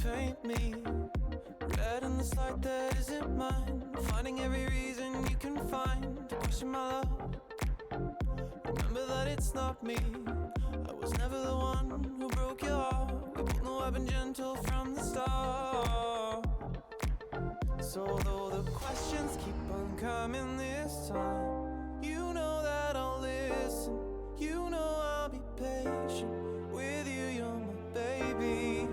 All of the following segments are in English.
paint me red in this light that isn't mine. Finding every reason you can find to question my love. Remember that it's not me. I was never the one who broke your heart. We both know I've been gentle from the start. So though the questions keep on coming this time, you know that I'll listen. You know I'll be patient with you. You're my baby.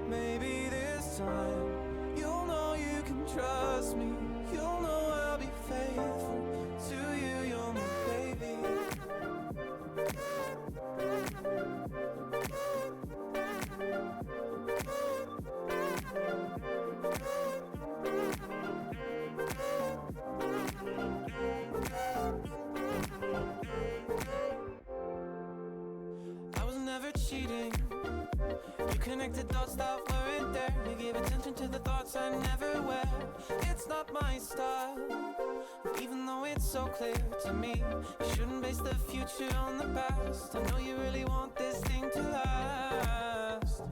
Maybe this time you'll know you can trust me. You'll know I'll be faithful to you. You're my baby. I was never cheating. You connected dots that weren't there. You gave attention to the thoughts I never wear. It's not my style, even though it's so clear to me. You shouldn't base the future on the past. I know you really want this thing to last.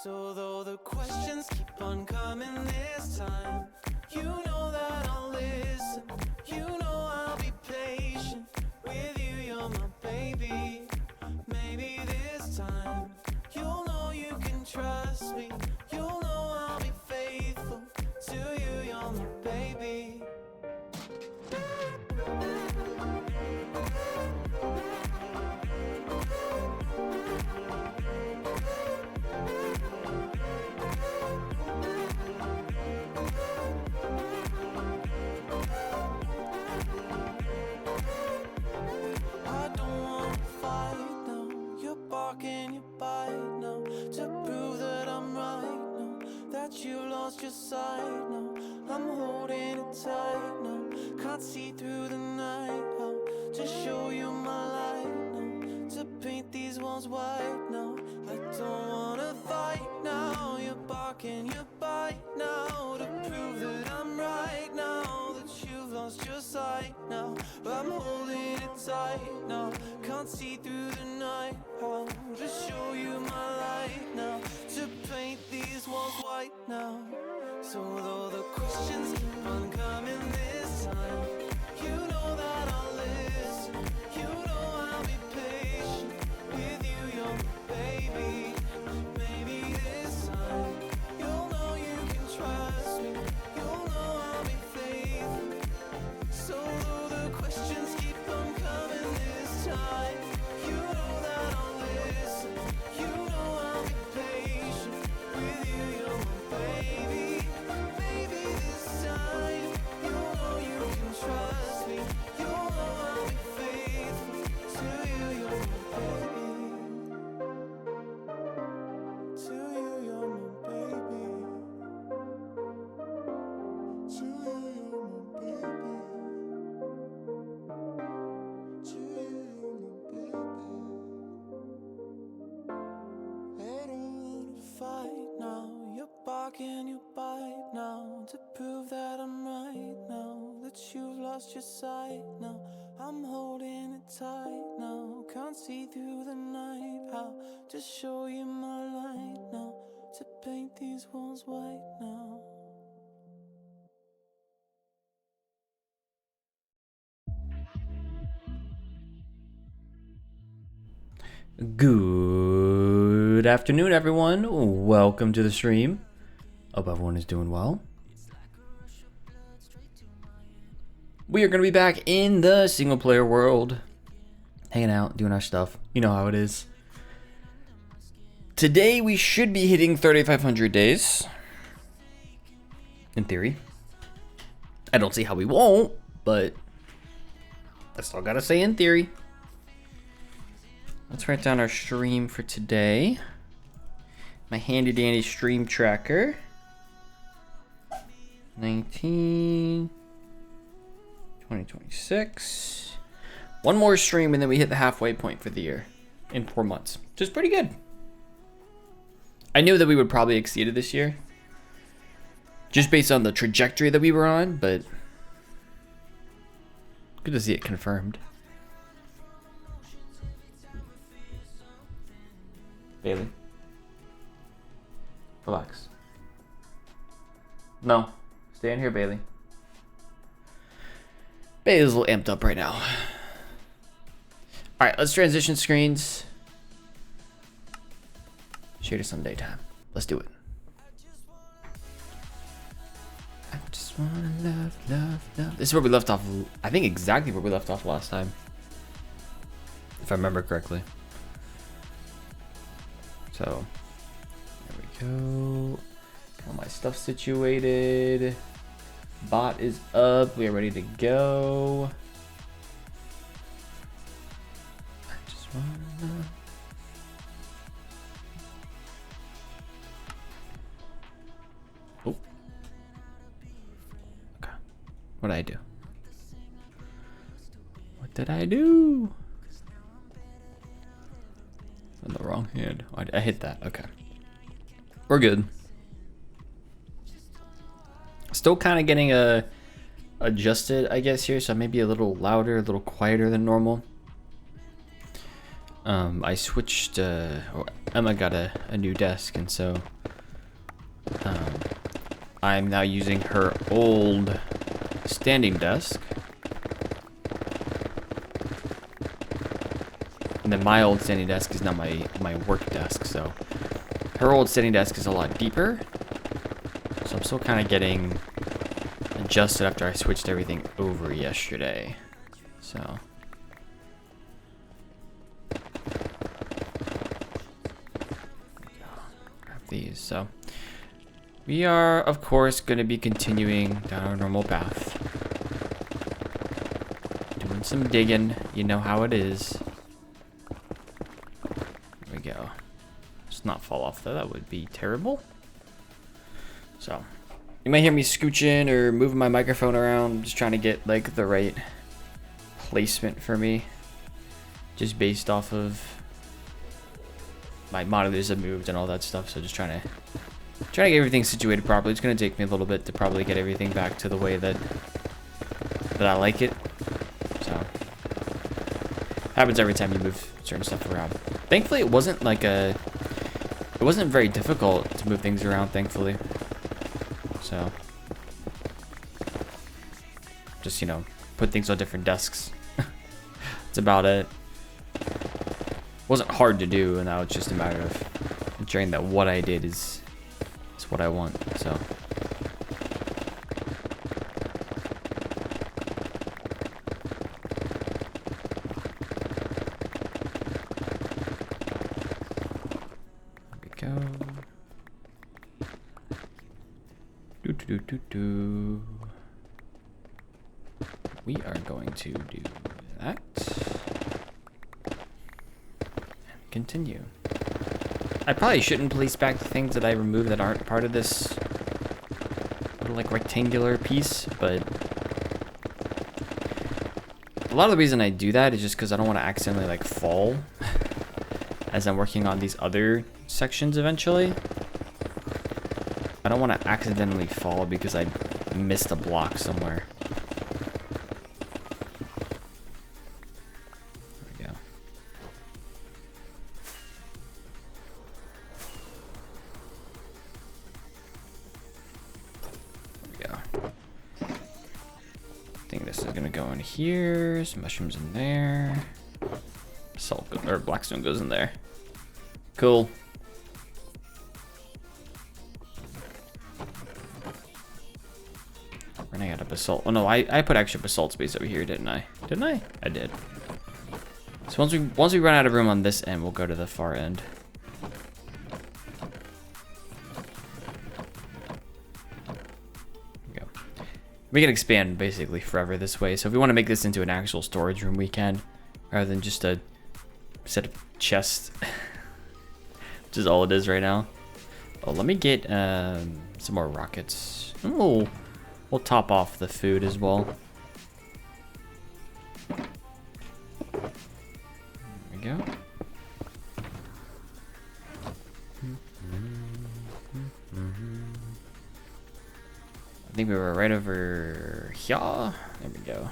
So though the questions keep on coming this time, you know that I'll listen. You know I'll be patient with you. You're my baby. Maybe this time you'll know you can trust me. You'll know I'll be faithful to you. You're my baby. I don't wanna fight now. You're barking, you bite now. To prove that I'm right now, that you lost your sight now. I'm holding it tight now. Can't see through the night now. To show you my light now. To paint these walls white now. I don't wanna fight now. You're barking, you bite now. To prove that I'm right now. That you've lost your sight now. I'm holding it tight now. Can't see through the night. How to show you my light now. To paint these walls white now. So though the questions keep on coming this time, you know that I'll listen. You know I'll be patient with you. You're my baby. Maybe this time you'll know you can trust me. You'll know I'll be faithful. So though the questions keep on coming this time, you know that I'll listen. You know I'll be patient with you. You're my baby. Maybe this time you'll know you can trust me. You'll know I'll be faithful to you. You're my baby. To you, you're my baby. To you, you're my baby. To you, you're my baby. I don't wanna fight now. You're barking, you bite now. To prove that I'm right now. That you've lost your sight now. I'm holding it tight now. Can't see through the night. How to show you my light now. To paint these walls white now. Good afternoon, everyone. Welcome to the stream. Hope everyone is doing well. We are going to be back in the single player world, hanging out, doing our stuff. You know how it is. Today we should be hitting 3,500 days. In theory. I don't see how we won't, but I still gotta say in theory. Let's write down our stream for today. My handy dandy stream tracker. 19, 2026. One more stream and then we hit the halfway point for the year in 4 months, which is pretty good. I knew that we would probably exceed it this year, just based on the trajectory that we were on, but good to see it confirmed. Bailey. Relax. No. Stay in here, Bailey. Bailey's a little amped up right now. Alright, let's transition screens. Shade of some daytime. Let's do it. I just wanna love, love, love. This is where we left off. I think exactly where we left off last time. If I remember correctly. So, there we go. Got all my stuff situated. Bot is up. We are ready to go. I just wanna love. Oh. Okay. What did I do? What did I do? On the wrong hand. I hit that. Okay. We're good. Still kind of getting adjusted, I guess, here. So maybe a little louder, a little quieter than normal. I switched, Emma got a new desk, and so I'm now using her old standing desk. And then my old standing desk is now my work desk, so her old standing desk is a lot deeper. So I'm still kind of getting adjusted after I switched everything over yesterday. So grab these. So we are, of course, going to be continuing down our normal path. Doing some digging. You know how it is. There we go. Just not fall off though. That would be terrible. So you might hear me scooching or moving my microphone around. I'm just trying to get like the right placement for me, just based off of my monitors have moved and all that stuff. So just trying to get everything situated properly. It's gonna take me a little bit to probably get everything back to the way that I like it. So happens every time you move certain stuff around. Thankfully, it wasn't very difficult to move things around. Thankfully. So, just, you know, put things on different desks. That's about it. Wasn't hard to do, and now it's just a matter of ensuring that what I did is what I want. So, there we go. We are going to do that. And continue. I probably shouldn't place back the things that I removed that aren't part of this little like rectangular piece, but a lot of the reason I do that is just because I don't want to accidentally like fall as I'm working on these other sections eventually. I don't want to accidentally fall because I missed a block somewhere. There we go. There we go. I think this is gonna go in here. Some mushrooms in there. Salt or blackstone goes in there. Cool. Running out of basalt. Oh no, I put extra basalt space over here, didn't I? Didn't I? I did. So once we run out of room on this end, we'll go to the far end. There we go. We can expand basically forever this way. So if we want to make this into an actual storage room, we can, rather than just a set of chests, which is all it is right now. Oh, let me get some more rockets. Oh. We'll top off the food as well. There we go. I think we were right over here. There we go.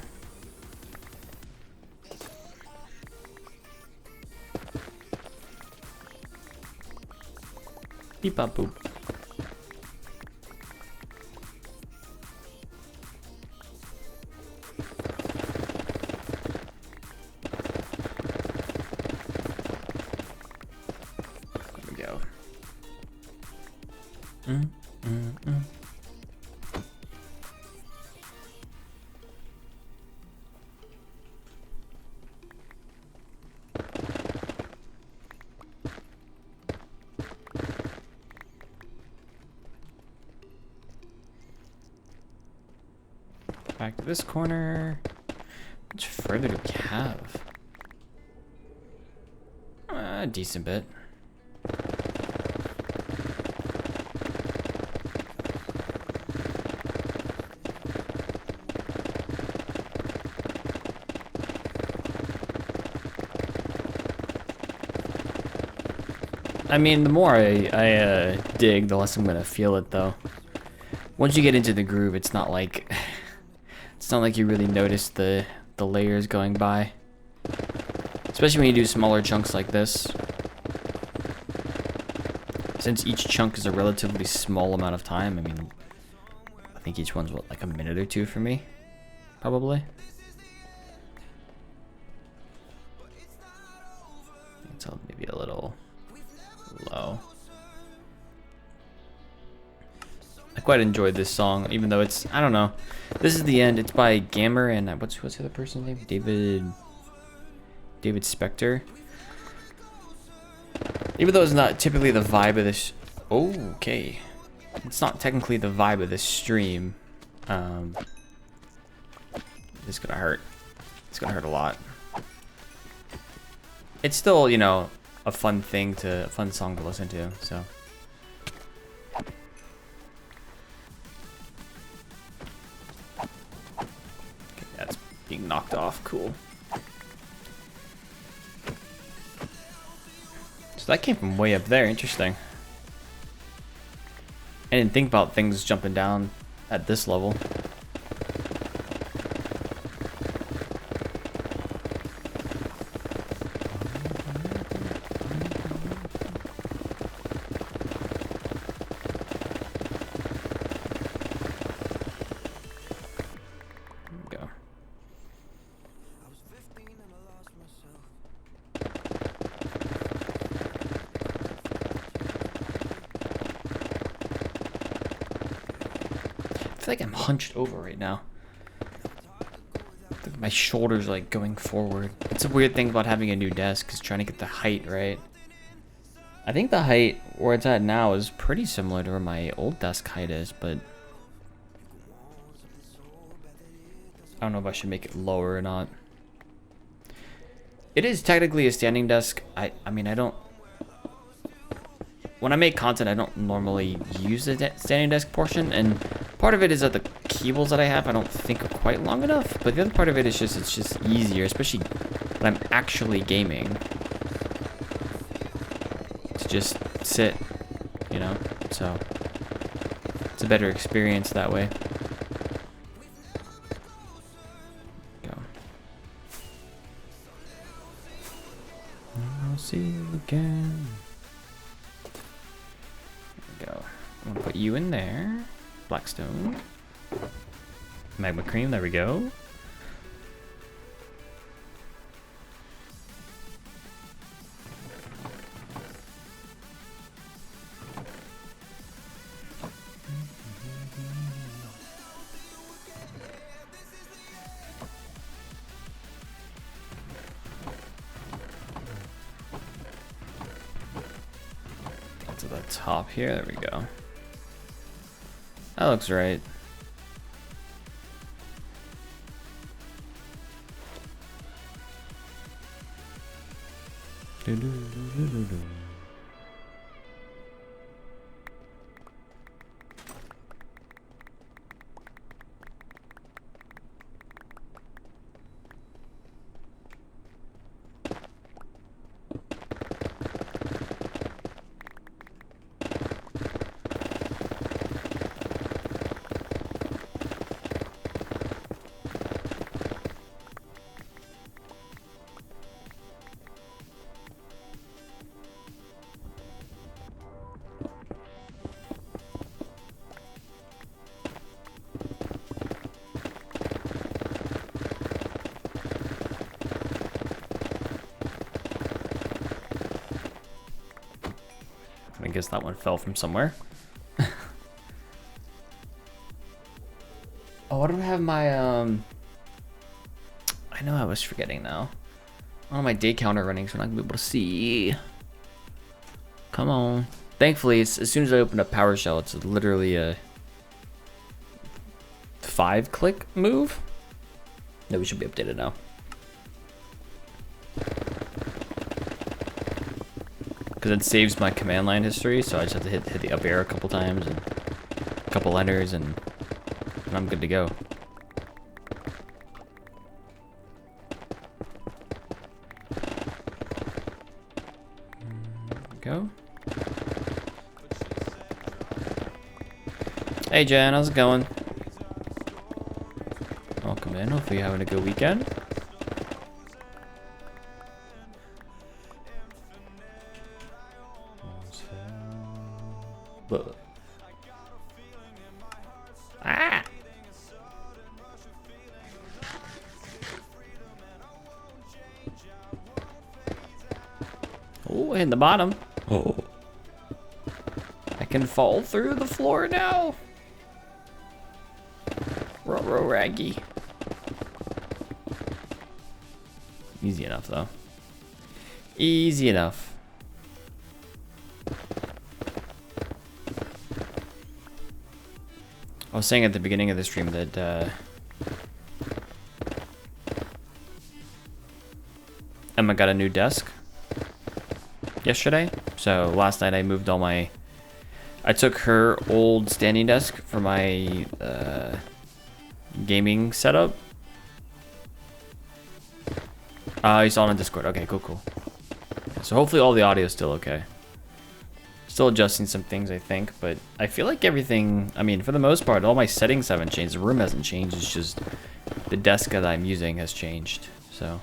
Beep bop boop. Back to this corner. How much further do we have? A decent bit. I mean, the more I dig, the less I'm gonna feel it, though. Once you get into the groove, it's not like you really notice the layers going by. Especially when you do smaller chunks like this. Since each chunk is a relatively small amount of time, I mean, I think each one's, what, like a minute or two for me? Probably. It's maybe a little low. I quite enjoyed this song, even though it's, I don't know. This is the end. It's by Gammer and what's the other person's name? David Spector. Even though it's not typically the vibe of this. Okay. It's not technically the vibe of this stream. It's gonna hurt. It's gonna hurt a lot. It's still, you know, a fun song to listen to, so. Okay, that's being knocked off, cool. So that came from way up there, interesting. I didn't think about things jumping down at this level. I feel like I'm hunched over right now. My shoulders like going forward. It's a weird thing about having a new desk, is trying to get the height right. I think the height where it's at now is pretty similar to where my old desk height is, but I don't know if I should make it lower or not. It is technically a standing desk. I mean, I don't... When I make content, I don't normally use the standing desk portion, and part of it is that the cables that I have I don't think are quite long enough, but the other part of it is just it's just easier, especially when I'm actually gaming, to just sit, you know, so it's a better experience that way. Go. I'll see you again. There we go. I'm gonna put you in there. Blackstone. Magma cream, there we go. To the top here, there we go. That looks right. I guess that one fell from somewhere. Oh, what do I have my I know I was forgetting now. Oh, my day counter running, so I'm not gonna be able to see. Come on. Thankfully, as soon as I open up PowerShell, it's literally a 5-click move. No, we should be updated now. Because it saves my command line history, so I just have to hit the up arrow a couple times and a couple letters, and I'm good to go. Go. Hey Jen, how's it going? Welcome in. Hopefully you're having a good weekend. Ah! Oh, hitting the bottom. Oh. I can fall through the floor now. Row raggy. Easy enough though. Easy enough. I was saying at the beginning of the stream that Emma got a new desk yesterday. So last night I moved all my... I took her old standing desk for my gaming setup. You saw it on Discord. Okay, cool. So hopefully all the audio is still okay. Still adjusting some things, I think, but I feel like everything, I mean, for the most part, all my settings haven't changed. The room hasn't changed. It's just the desk that I'm using has changed. So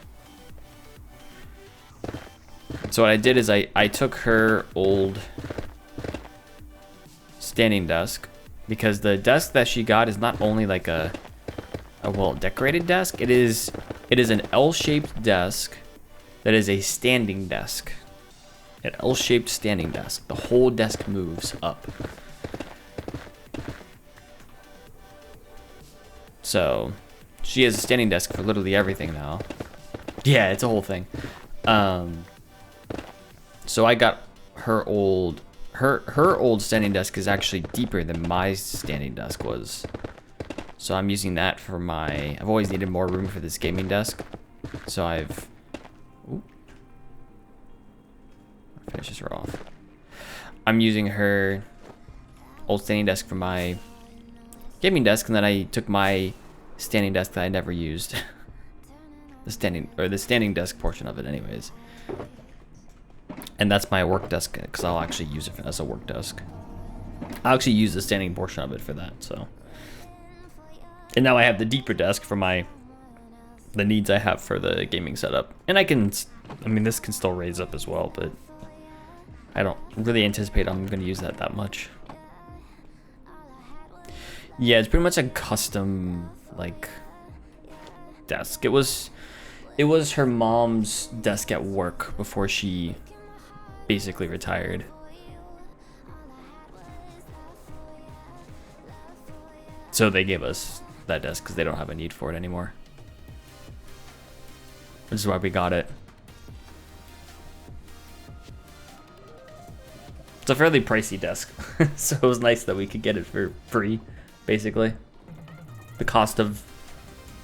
what I did is I took her old standing desk, because the desk that she got is not only like a well decorated desk, it is an L-shaped desk that is a standing desk. An L-shaped standing desk. The whole desk moves up. So she has a standing desk for literally everything now. Yeah, it's a whole thing. So I got her old standing desk is actually deeper than my standing desk was. So I'm using that for my... I've always needed more room for this gaming desk. So I've... Ooh. Finishes her off. I'm using her old standing desk for my gaming desk, and then I took my standing desk that I never used. the standing desk portion of it anyways. And that's my work desk, because I'll actually use it as a work desk. I'll actually use the standing portion of it for that, so... And now I have the deeper desk for the needs I have for the gaming setup. And I mean, this can still raise up as well, but I don't really anticipate I'm going to use that much. Yeah, it's pretty much a custom, like, desk. It was her mom's desk at work before she basically retired. So they gave us that desk because they don't have a need for it anymore. Which is why we got it. It's a fairly pricey desk, so it was nice that we could get it for free, basically. The cost of,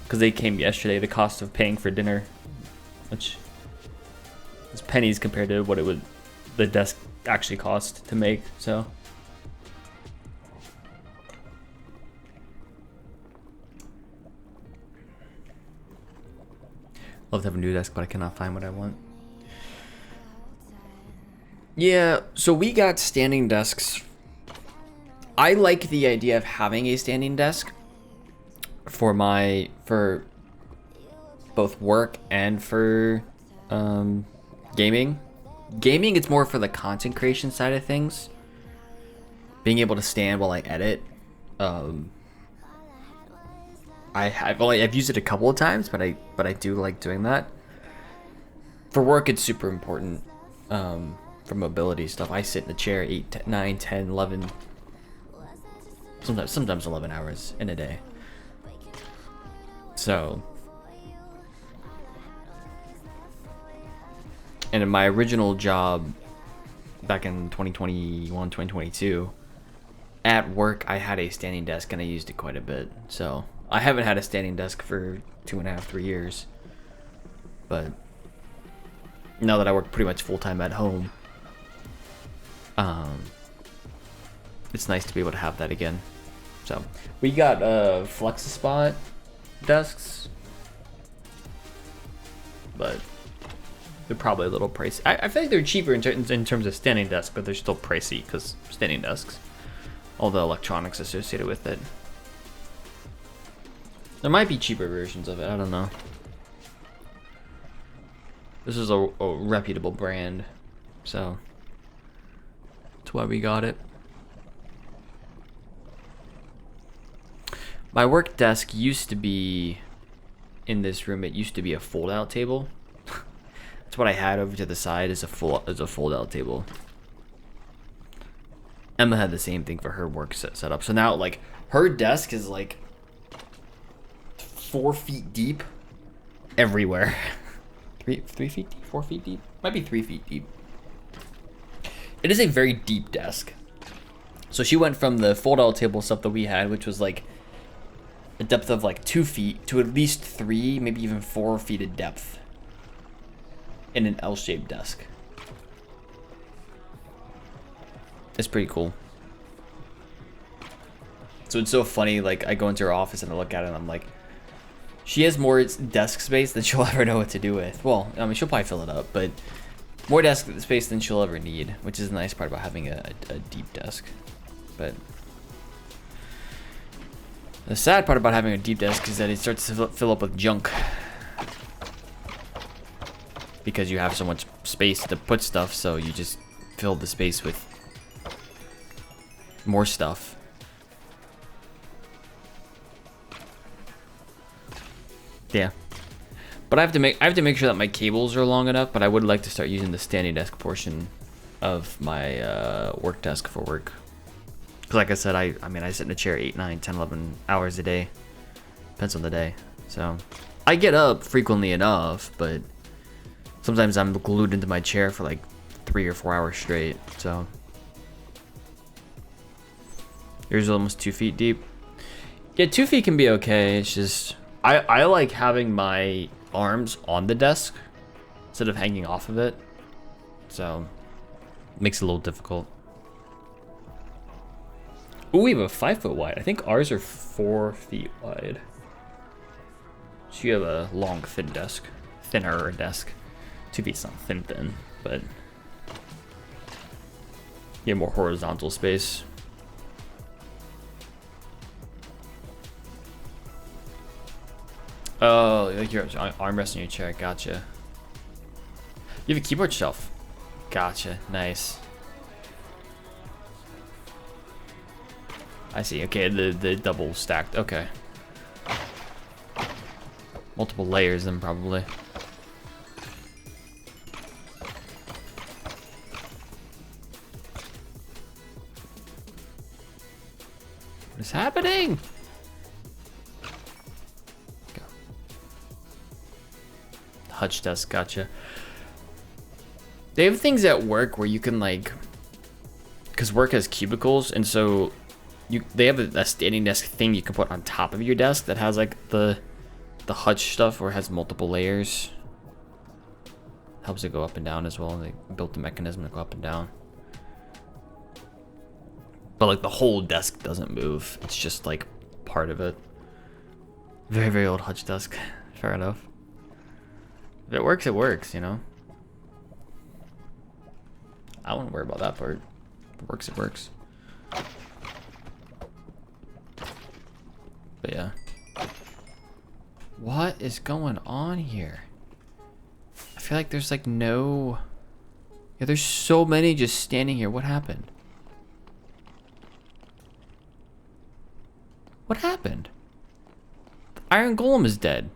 because they came yesterday, the cost of paying for dinner, which is pennies compared to what the desk actually cost to make, so. Love to have a new desk, but I cannot find what I want. Yeah, so we got standing desks. I like the idea of having a standing desk for both work and for gaming. Gaming, it's more for the content creation side of things. Being able to stand while I edit. I've used it a couple of times, but I do like doing that. For work, it's super important. For mobility stuff, I sit in a chair 8, 9, 10, 11, sometimes 11 hours in a day. So, and in my original job back in 2021, 2022, at work I had a standing desk and I used it quite a bit. So I haven't had a standing desk for 2.5, 3 years. But now that I work pretty much full time at home, it's nice to be able to have that again. So we got FlexiSpot desks, but they're probably a little pricey. I feel like they're cheaper in terms of standing desk, but they're still pricey because standing desks, all the electronics associated with it. There might be cheaper versions of it, I don't know. This is a reputable brand, so that's why we got it. My work desk used to be in this room. It used to be a fold-out table. That's what I had over to the side is a fold-out table. Emma had the same thing for her work set up. So now, like, her desk is like 4 feet deep everywhere. 3 feet deep, 4 feet deep, might be 3 feet deep. It is a very deep desk. So she went from the fold-out table stuff that we had, which was like a depth of like 2 feet, to at least 3, maybe even 4 feet of depth in an L-shaped desk. It's pretty cool. So it's so funny, like I go into her office and I look at it and I'm like, she has more desk space than she'll ever know what to do with. Well, I mean, she'll probably fill it up, but more desk space than she'll ever need, which is the nice part about having a deep desk. But the sad part about having a deep desk is that it starts to fill up with junk. Because you have so much space to put stuff, so you just fill the space with more stuff. Yeah, but I have to make sure that my cables are long enough. But I would like to start using the standing desk portion of my work desk for work. Cause like I said, I mean I sit in a chair 8, 9, 10, 11 hours a day, depends on the day. So I get up frequently enough, but sometimes I'm glued into my chair for like 3 or 4 hours straight. So yours is almost 2 feet deep. Yeah, 2 feet can be okay. It's just I like having my arms on the desk instead of hanging off of it, so it makes it a little difficult. Ooh, we have a 5 foot wide. I think ours are 4 feet wide. So you have a long, thin desk, thinner desk. 2 feet's not thin, but you have more horizontal space. Oh, like your armrest in your chair. Gotcha. You have a keyboard shelf. Gotcha. Nice. I see. Okay, the double stacked. Okay. Multiple layers then probably. What is happening? Hutch desk, gotcha. They have things at work where you can like, because work has cubicles, and so they have a standing desk thing you can put on top of your desk that has like the hutch stuff where it has multiple layers. Helps it go up and down as well. They built the mechanism to go up and down. But like the whole desk doesn't move. It's just like part of it. Very, very old hutch desk. Fair enough. If it works, you know. I wouldn't worry about that part. If it works, it works. But yeah. What is going on here? I feel like there's like no... Yeah, there's so many just standing here. What happened? What happened? The Iron Golem is dead.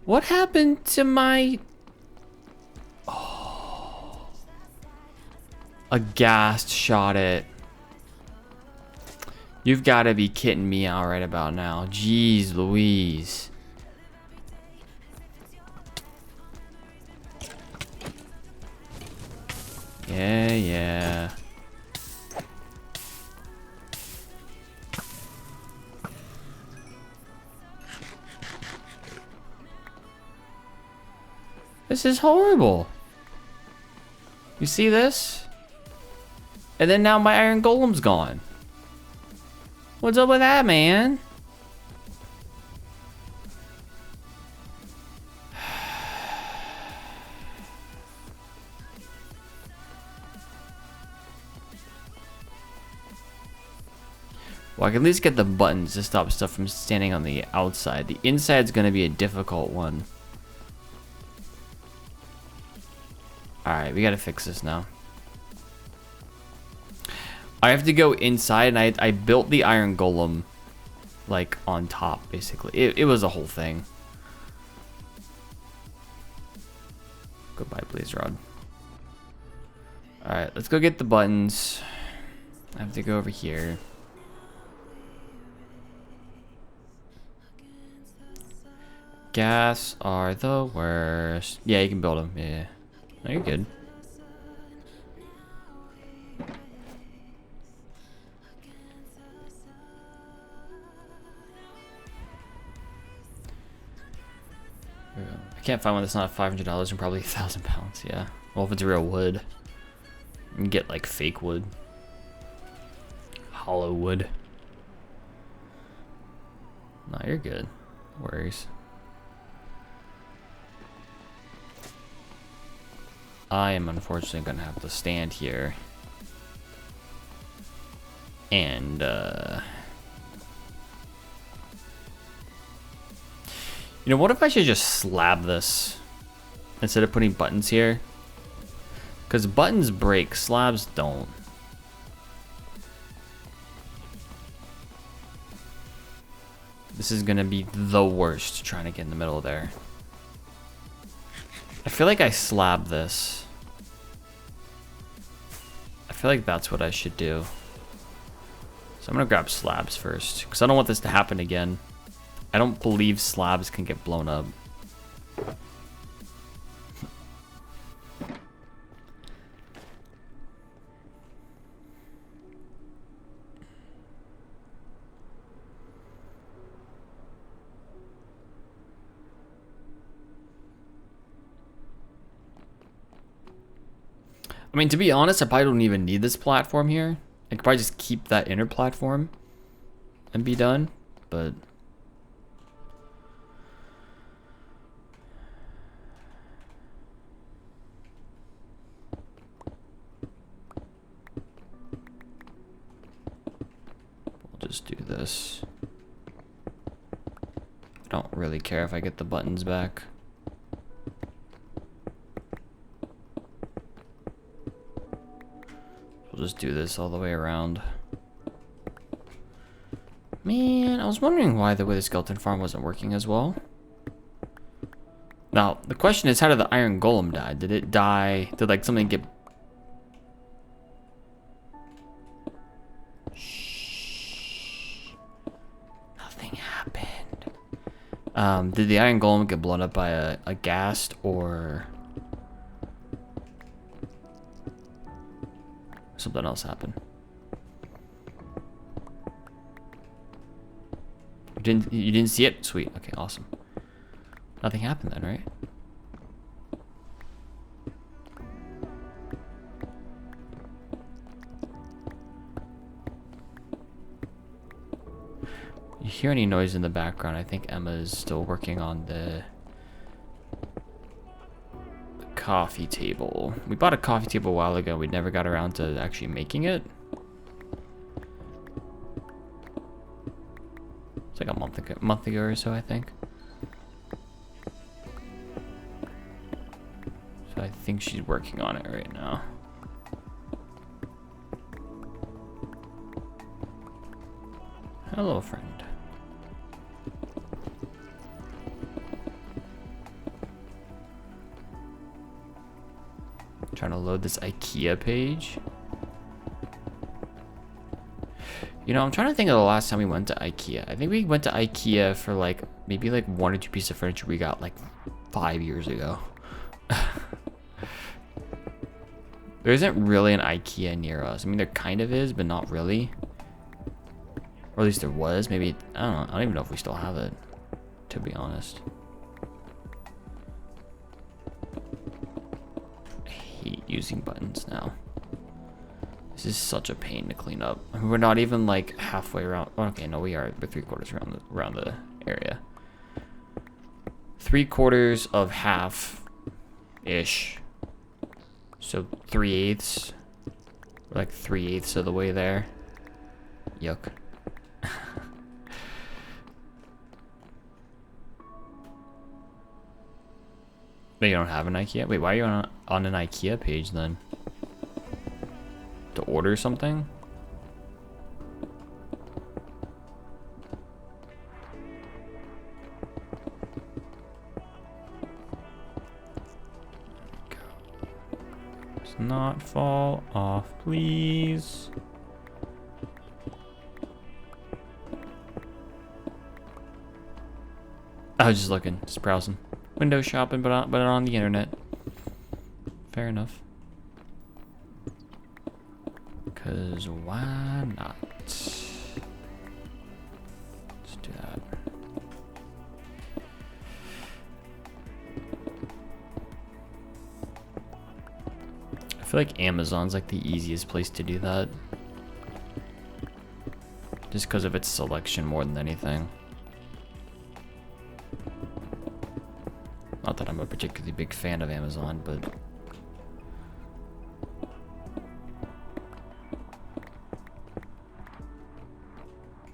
What happened to my... Oh. A ghast shot it. You've got to be kidding me out right about now. Jeez Louise. Yeah, yeah. This is horrible. You see this? And then now my iron golem's gone. What's up with that, man? Well, I can at least get the buttons to stop stuff from standing on the outside. The inside's gonna be a difficult one. Alright, we gotta fix this now. I have to go inside, and I built the iron golem, like, on top, basically. It was a whole thing. Goodbye, Blaze Rod. Alright, let's go get the buttons. I have to go over here. Gas are the worst. Yeah, you can build them. Yeah. No, you're good. I can't find one that's not $500 and probably 1,000 pounds. Yeah. Well, if it's real wood, you can get like fake wood, hollow wood. No, you're good. No worries. I am unfortunately gonna have to stand here and you know, what if I should just slab this instead of putting buttons here? Because buttons break, slabs don't. This is gonna be the worst trying to get in the middle there. I feel like I slab this. I feel like that's what I should do. So I'm gonna grab slabs first, because I don't want this to happen again. I don't believe slabs can get blown up. I mean, to be honest, I probably don't even need this platform here. I could probably just keep that inner platform and be done, but... we'll just do this. I don't really care if I get the buttons back. We'll just do this all the way around. Man, I was wondering why the Wither Skeleton Farm wasn't working as well. Now, the question is, how did the Iron Golem die? Did it die? Did, like, something get... Shh. Nothing happened. Did the Iron Golem get blown up by a ghast, or... something else happened? You didn't see it? Sweet. Okay, awesome. Nothing happened then, right? You hear any noise in the background? I think Emma's still working on the coffee table. We bought a coffee table a while ago. We never got around to actually making it. It's like a month ago or so, I think. So I think she's working on it right now. Hello, friend. Trying to load this IKEA page. You know, I'm trying to think of the last time we went to IKEA. I think we went to IKEA for like maybe like 1 or 2 pieces of furniture we got like 5 years ago. There isn't really an IKEA near us. I mean, there kind of is, but not really. Or at least there was. Maybe, I don't know. I don't even know if we still have it, to be honest. I hate using buttons now. This is such a pain to clean up. I mean, we're not even like halfway around. Oh, okay, no, we are. We're 3/4 around the area. 3/4 of half-ish. So 3/8. We're like 3/8 of the way there. Yuck. But you don't have an IKEA? Wait, why are you on an IKEA page then? To order something? Let's not fall off, please. I was just looking, just browsing. Window shopping, but on the internet. Fair enough. Because why not? Let's do that. I feel like Amazon's like the easiest place to do that. Just because of its selection more than anything. Not that I'm a particularly big fan of Amazon, but...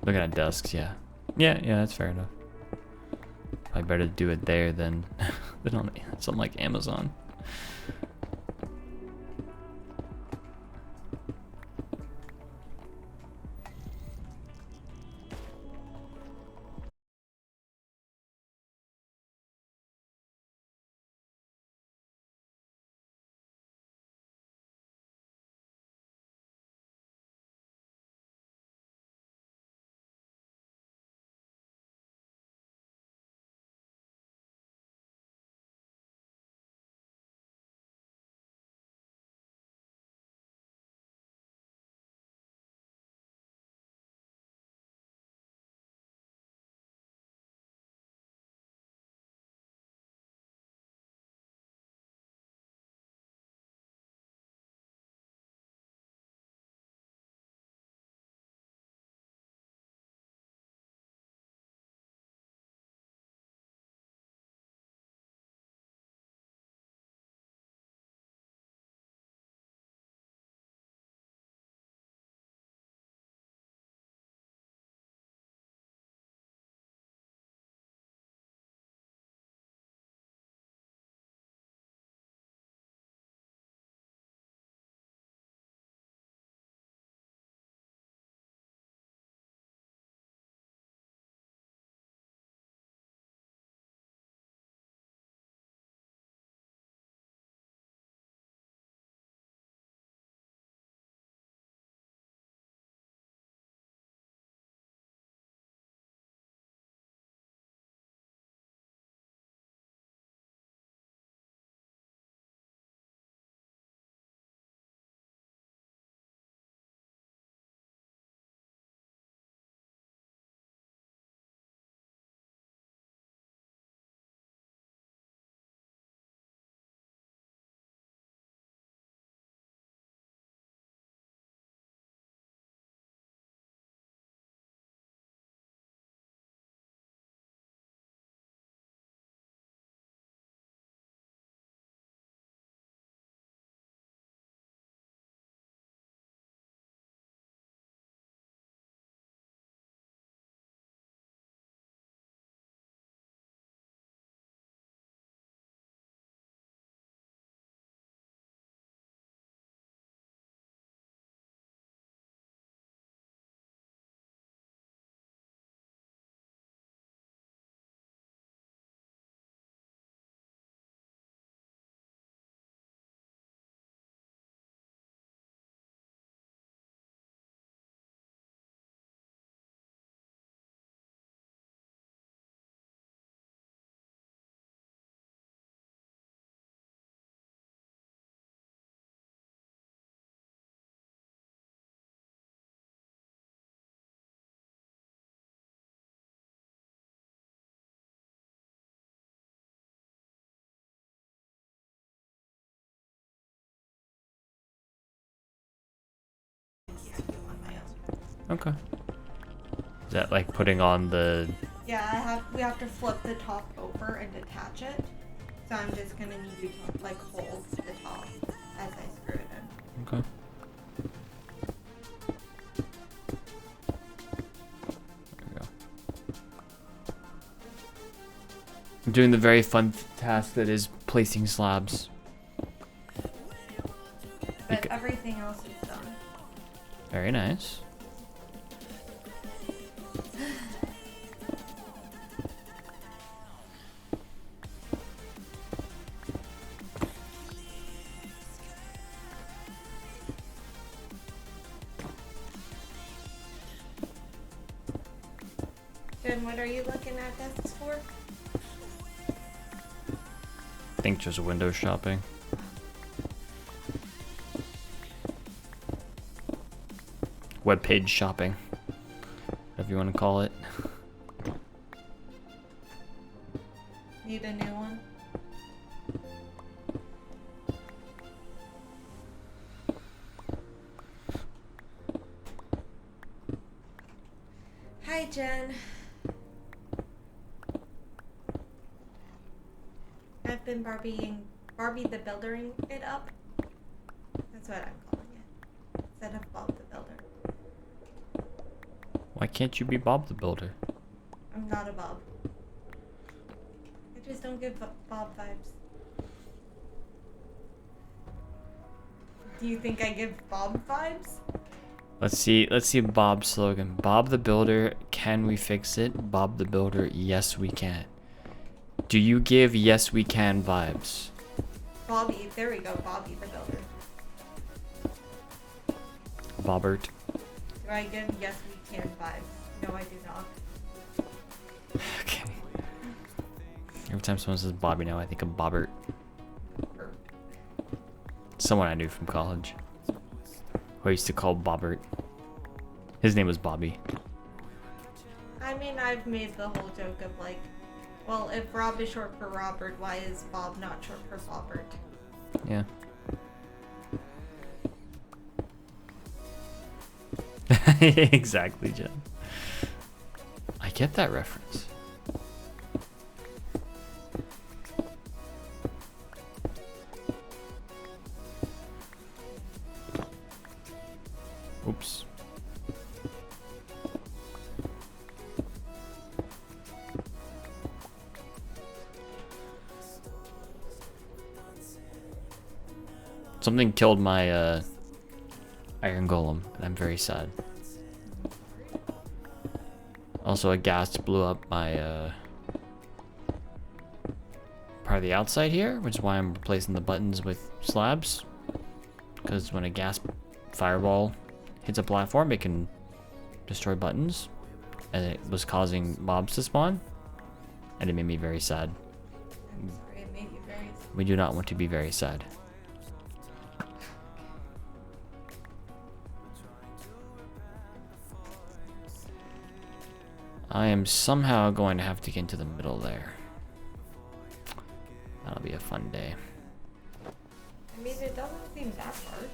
Looking at desks, yeah. Yeah, that's fair enough. I better do it there than on something like Amazon. Okay. Is that like putting on the... Yeah, we have to flip the top over and attach it. So I'm just gonna need you to like hold the top as I screw it in. Okay. There we go. I'm doing the very fun task that is placing slabs. But everything else is done. Very nice. Jen, what are you looking at desks for? I think just window shopping. Web page shopping, whatever you want to call it. Need a new one? Hi, Jen. I've been Barbie the Buildering it up. That's what I'm calling it. Instead of Bob the Builder. Why can't you be Bob the Builder? I'm not a Bob. I just don't give Bob vibes. Do you think I give Bob vibes? Let's see Bob's slogan. Bob the Builder, can we fix it? Bob the Builder, yes we can. Do you give yes we can vibes? Bobby, there we go, Bobby the Builder. Bobbert. Do I give yes we can vibes? No, I do not. Okay. Every time someone says Bobby now, I think of Bobbert. Someone I knew from college. Who I used to call Bobbert. His name was Bobby. I mean, I've made the whole joke of like, well, if Rob is short for Robert, why is Bob not short for Bobbert? Yeah. Exactly, Jen. I get that reference. Oops. Something killed my iron golem, and I'm very sad. Also, a ghast blew up my part of the outside here, which is why I'm replacing the buttons with slabs. Because when a ghast fireball hits a platform, it can destroy buttons, and it was causing mobs to spawn, and it made me very sad. I'm sorry, it made you very sad. We do not want to be very sad. I am somehow going to have to get into the middle there. That'll be a fun day. I mean, it doesn't seem that hard.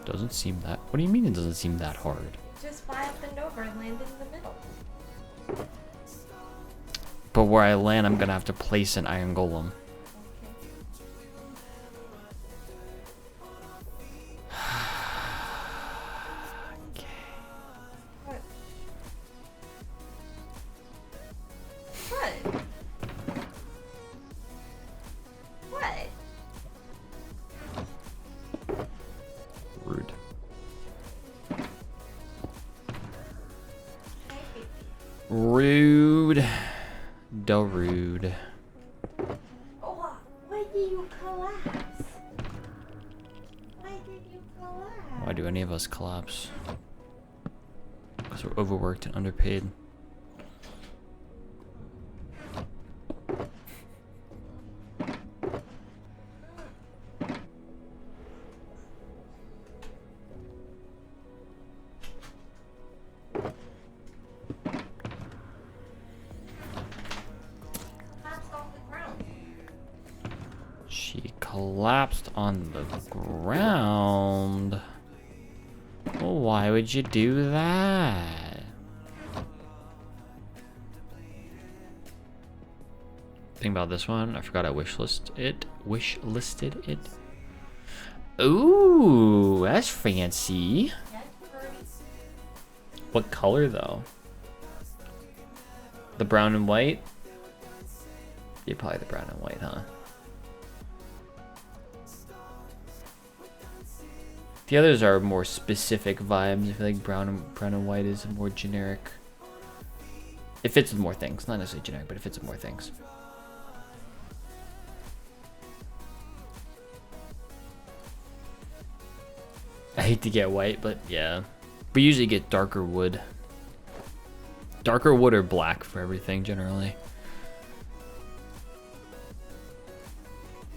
Doesn't seem that... What do you mean it doesn't seem that hard? Just fly up and over and land in the middle. But where I land, I'm gonna have to place an iron golem. Okay. What? What? What? Rude. Rude. Del rude. Oh, why did you collapse? Why did you collapse? Why do any of us collapse? Because we're overworked and underpaid. collapsed on the ground. Well, why would you do that? Think about this one. I forgot I wishlisted it. Ooh, that's fancy. What color though? The brown and white? Yeah, probably the brown and white, huh? The others are more specific vibes. I feel like brown and white is more generic. It fits with more things. Not necessarily generic, but it fits with more things. I hate to get white, but yeah. We usually get darker wood. Darker wood or black for everything, generally.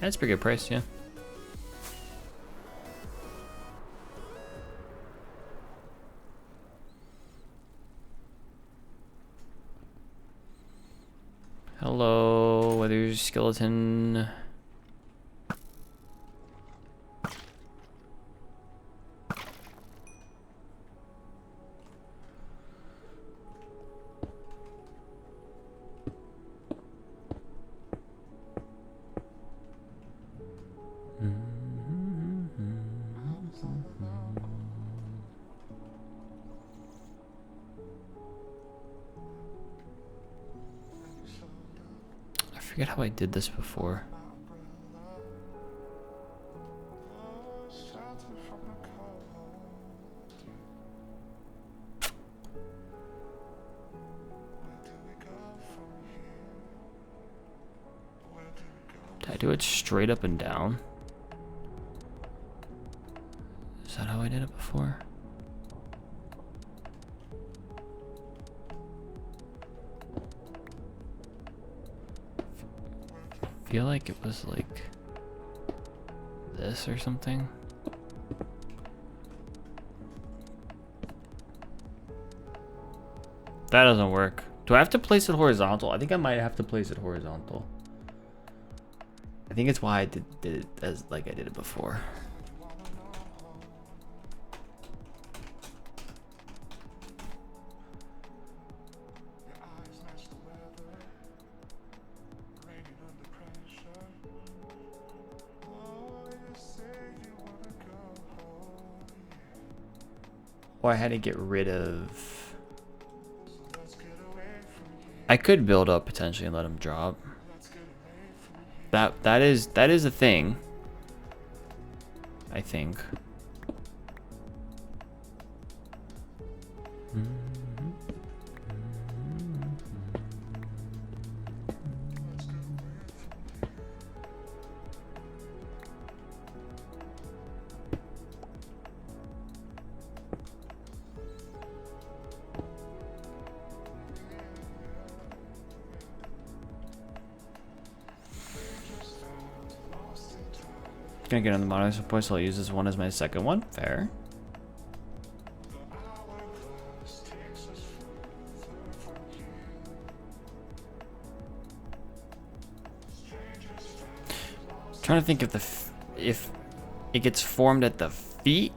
That's a pretty good price, yeah. Hello, weather skeleton. I forget how I did this before. Did I do it straight up and down? Is that how I did it before? I feel like it was like this or something. That doesn't work. Do I have to place it horizontal? I think I might have to place it horizontal. I think it's why I did it as like I did it before. Oh, I had to get rid of... I could build up potentially and let him drop. That is a thing. I think. Gonna get on the modern support, so I'll use this one as my second one. Fair. Trying to think if it gets formed at the feet.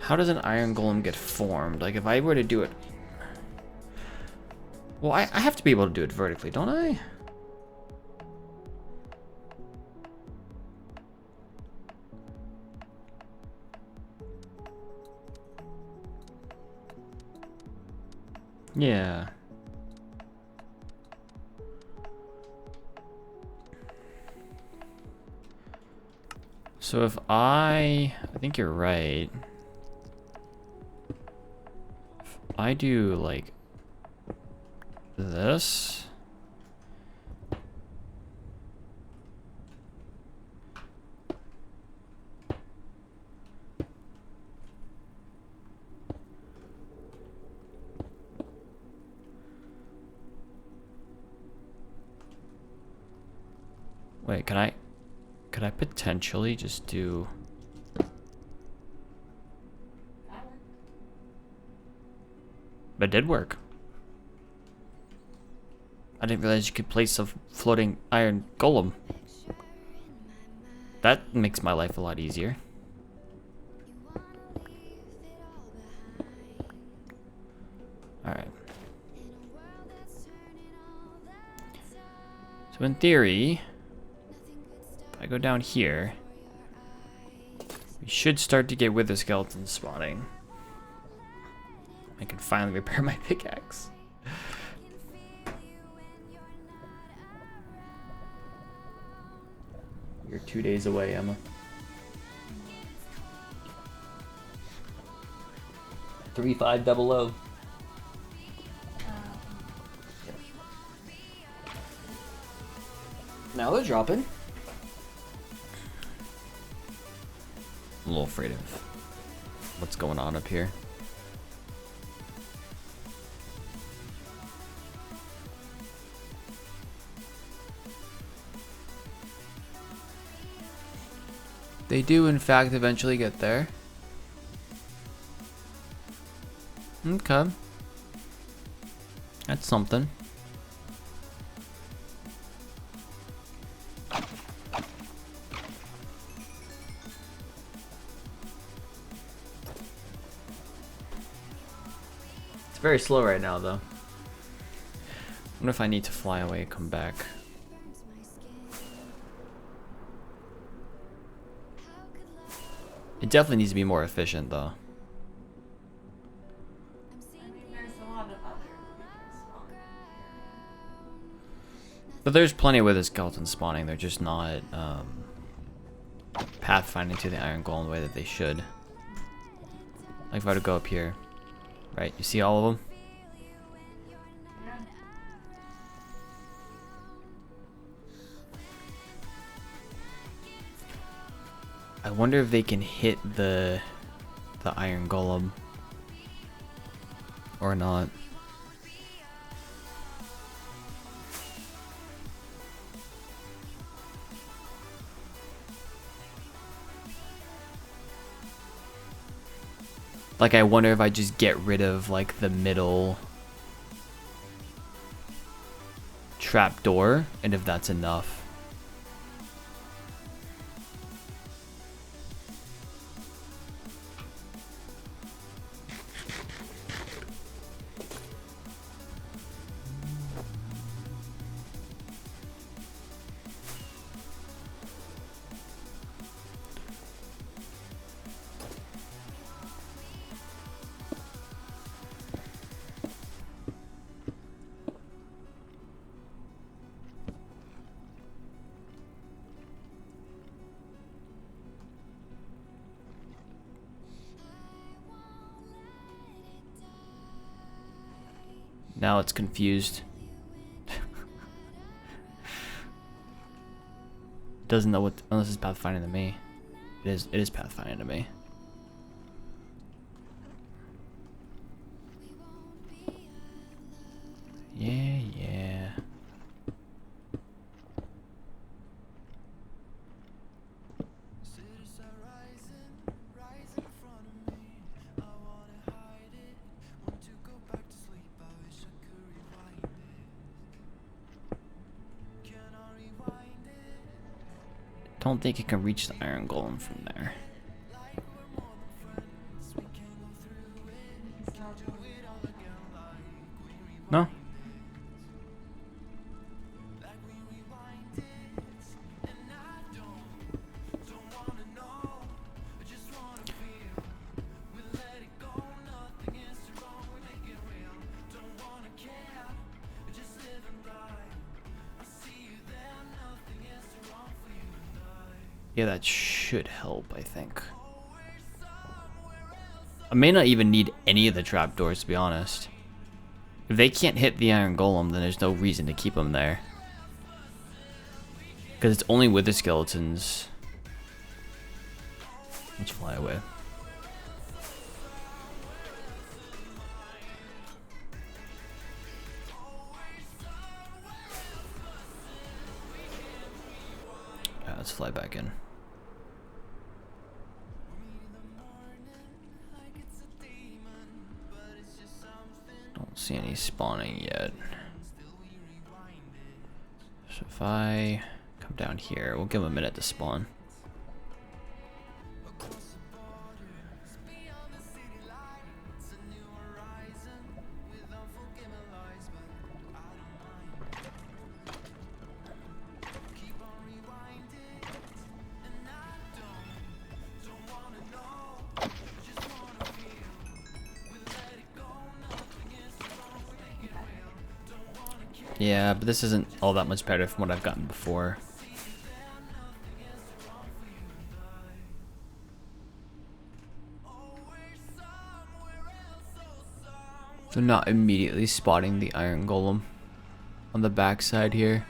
How does an iron golem get formed? Like if I were to do it, well, I have to be able to do it vertically, don't I? Yeah. So if I think you're right. If I do like this. Wait, could I potentially just do... But it did work. I didn't realize you could place a floating iron golem. That makes my life a lot easier. Alright. So in theory, if I go down here, we should start to get wither skeletons spawning. I can finally repair my pickaxe. You're 2 days away, Emma. 3500. Now they're dropping. I'm a little afraid of what's going on up here. They do, in fact, eventually get there. Okay. That's something. It's very slow right now, though. I wonder if I need to fly away and come back. It definitely needs to be more efficient, though. I mean, there's a lot of other people spawning here. But there's plenty of wither skeletons spawning. They're just not pathfinding to the iron golem the way that they should. Like if I were to go up here, right? You see all of them? I wonder if they can hit the iron golem or not. Like, I wonder if I just get rid of like the middle trapdoor and if that's enough. Now it's confused. Doesn't know what, unless it's pathfinding to me. It is pathfinding to me. Yeah, yeah. Don't think it can reach the iron golem from there. No? Yeah, that should help, I think. I may not even need any of the trapdoors, to be honest. If they can't hit the iron golem, then there's no reason to keep them there. Because it's only wither skeletons. Let's fly away. Yeah, let's fly back in. Don't see any spawning yet. So if I come down here, we'll give them a minute to spawn. Yeah, but this isn't all that much better from what I've gotten before. So not immediately spotting the iron golem on the backside here.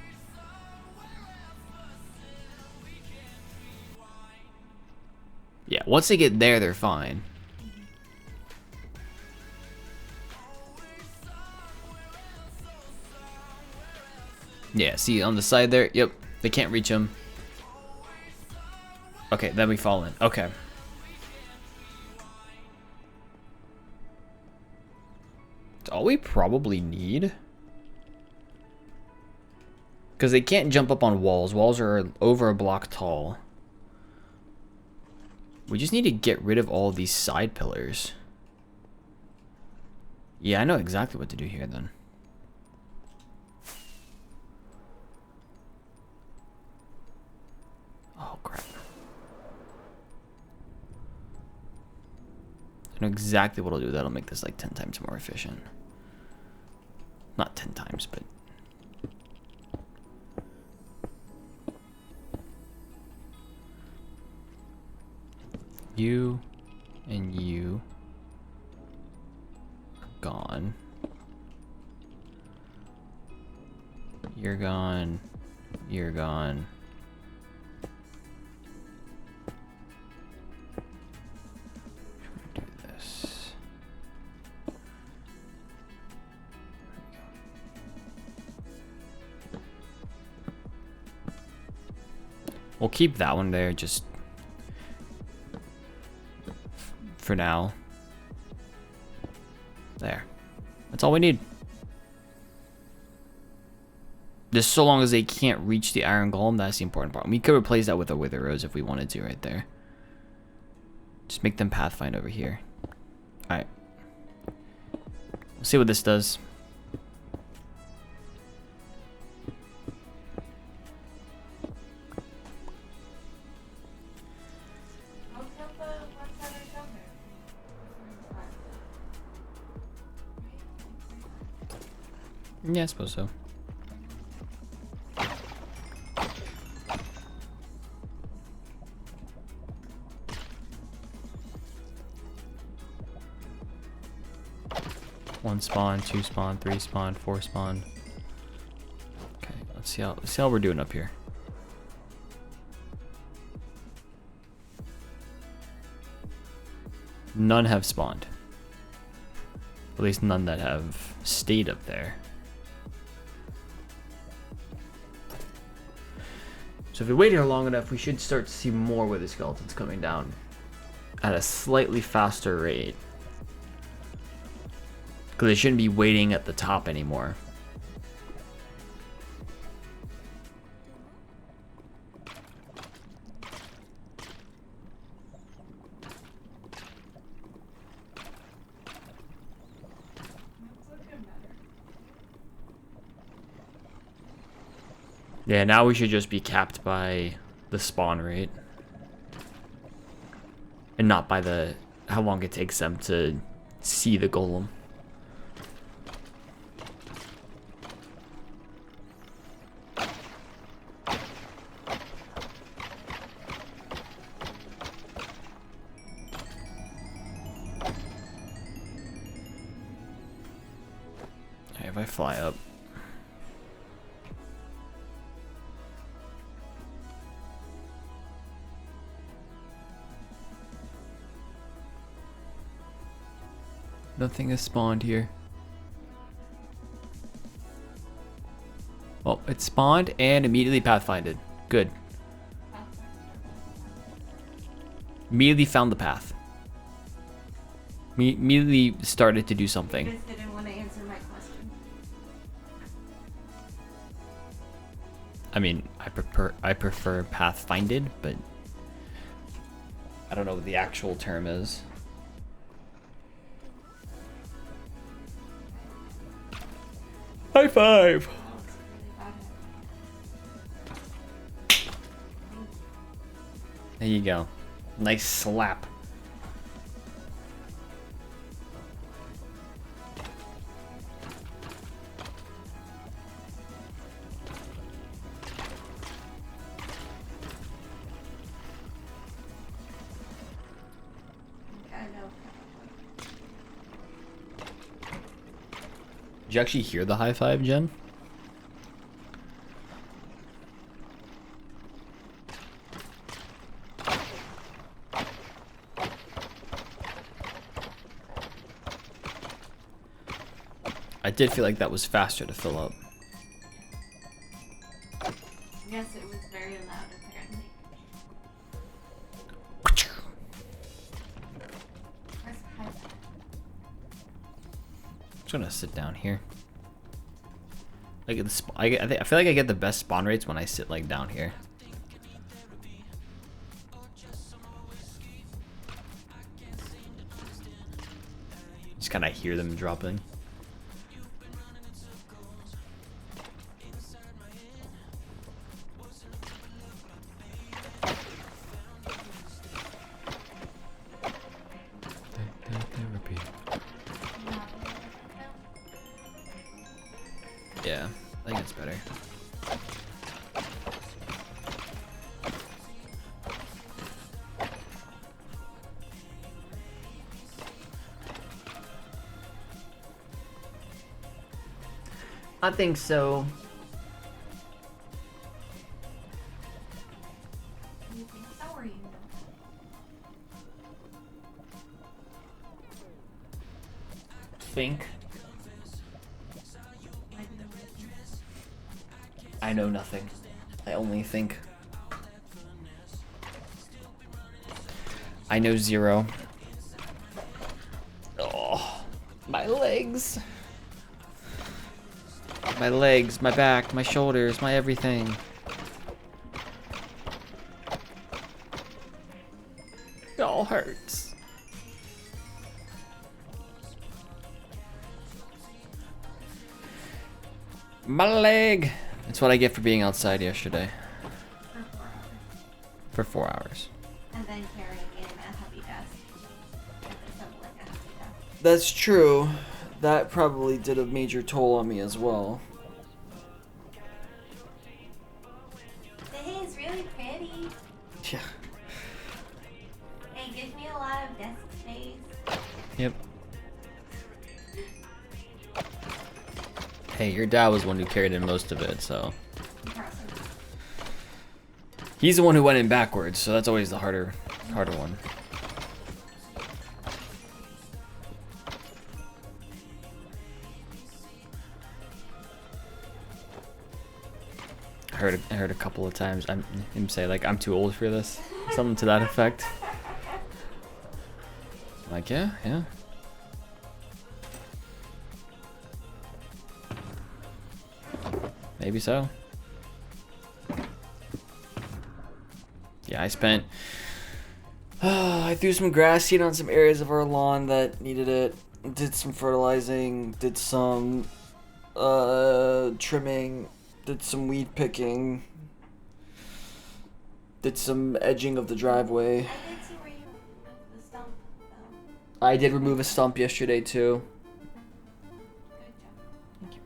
Yeah, once they get there, they're fine. Yeah, see on the side there? Yep, they can't reach him. Okay, then we fall in. Okay. It's all we probably need. Because they can't jump up on walls. Walls are over a block tall. We just need to get rid of all of these side pillars. Yeah, I know exactly what to do here then. Oh, crap. I know exactly what I'll do. That'll make this like 10 times more efficient. Not 10 times, but... You and you are gone. You're gone. You're gone. Do this. We'll keep that one there just for now. There. That's all we need. Just so long as they can't reach the iron golem, that's the important part. We could replace that with a wither rose if we wanted to right there. Just make them pathfind over here. Alright. We'll see what this does. Yeah, I suppose so. One spawn, two spawn, three spawn, four spawn. Okay, let's see how we're doing up here. None have spawned. At least none that have stayed up there. So if we wait here long enough, we should start to see more wither skeletons coming down at a slightly faster rate. Because they shouldn't be waiting at the top anymore. Yeah, now we should just be capped by the spawn rate. And not by the how long it takes them to see the golem. Okay, if I fly up. Nothing has spawned here. Well, it spawned and immediately pathfinded. Good. Immediately found the path. Immediately started to do You something. just didn't want to answer my question. I mean, I prefer pathfinded, but I don't know what the actual term is. High five. There you go. Nice slap. Did you actually hear the high five, Jen? I did feel like that was faster to fill up. Yes, it was very loud apparently. Where's the high five? Just gonna sit down here. Like I feel like I get the best spawn rates when I sit like down here. Just kind of hear them dropping. Yeah, I think it's better. I think so. You think so or you don't? Think. Why do you think? I know nothing. I only think. I know zero. Oh, my legs. My legs, my back, my shoulders, my everything. It all hurts. My leg. That's what I get for being outside yesterday. For 4 hours. For 4 hours. And then carrying in a heavy desk. It's something like a heavy desk. That's true. That probably did a major toll on me as well. The hay is really pretty. Yeah. It gives me a lot of desk space. Yep. Hey, your dad was the one who carried in most of it, so. Impressive. He's the one who went in backwards, so that's always the harder one. I heard a couple of times him say like, I'm too old for this, something to that effect. Like, yeah. Maybe so. Yeah, I threw some grass seed on some areas of our lawn that needed it. Did some fertilizing, did some trimming, did some weed picking, did some edging of the driveway. I did see where you moved the stump, though. I did remove a stump yesterday too. Good job.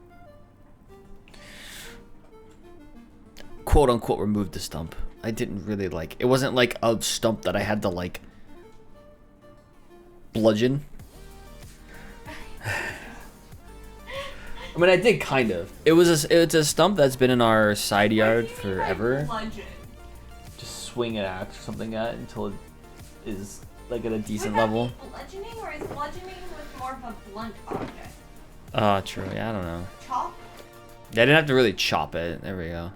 Quote unquote removed the stump. I didn't really like, it wasn't like a stump that I had to like bludgeon. I mean, I did kind of. It's a stump that's been in our side yard forever. Bludgeon. Just swing an axe or something at it until it is like at a decent Would that level. be bludgeoning or is bludgeoning with more of a blunt object? True. Yeah, I don't know. Chop? Yeah, I didn't have to really chop it. There we go.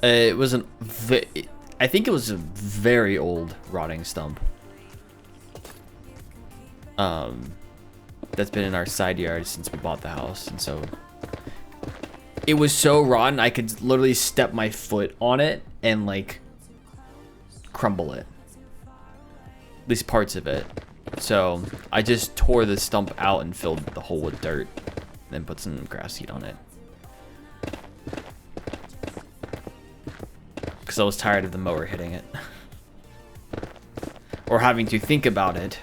It was I think it was a very old rotting stump. That's been in our side yard since we bought the house, and so it was so rotten I could literally step my foot on it and like crumble it. At least parts of it. So I just tore the stump out and filled the hole with dirt, then put some grass seed on it. Because I was tired of the mower hitting it. Or having to think about it.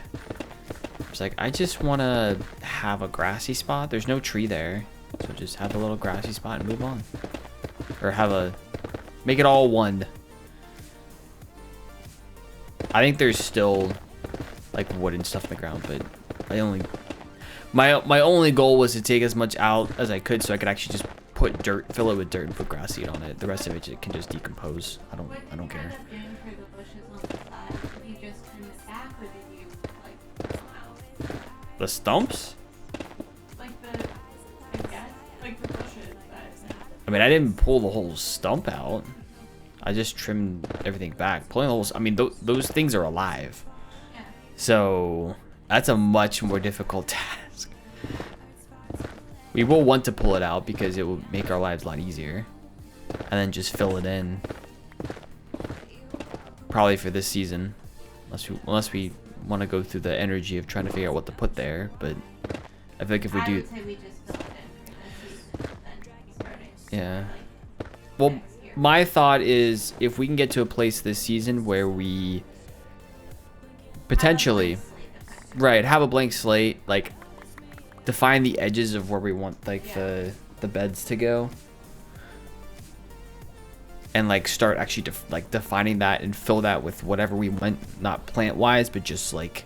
It's like, I just want to have a grassy spot. There's no tree there. So just have a little grassy spot and move on. Or make it all one. I think there's still like wood and stuff in the ground, but I only my only goal was to take as much out as I could so I could actually just put dirt, fill it with dirt, and put grass seed on it. The rest of it can just decompose. I don't care. What did you end up doing for the bushes on the side? Did you just trim it back, or did you like pull them out? The stumps? Like the, I guess, like the bushes. I mean, I didn't pull the whole stump out. I just trimmed everything back. Pulling the holes. I mean, those things are alive. Yeah. So that's a much more difficult task. We will want to pull it out because it will make our lives a lot easier. And then just fill it in. Probably for this season. Unless we want to go through the energy of trying to figure out what to put there. But I feel like if we I do... would say we just fill it in for this season and then starting. Yeah. Like, Well, next year. my thought is if we can get to a place this season where we potentially... Right, have a blank slate, like define the edges of where we want like the beds to go, and like start actually defining that and fill that with whatever we want, not plant wise, but just like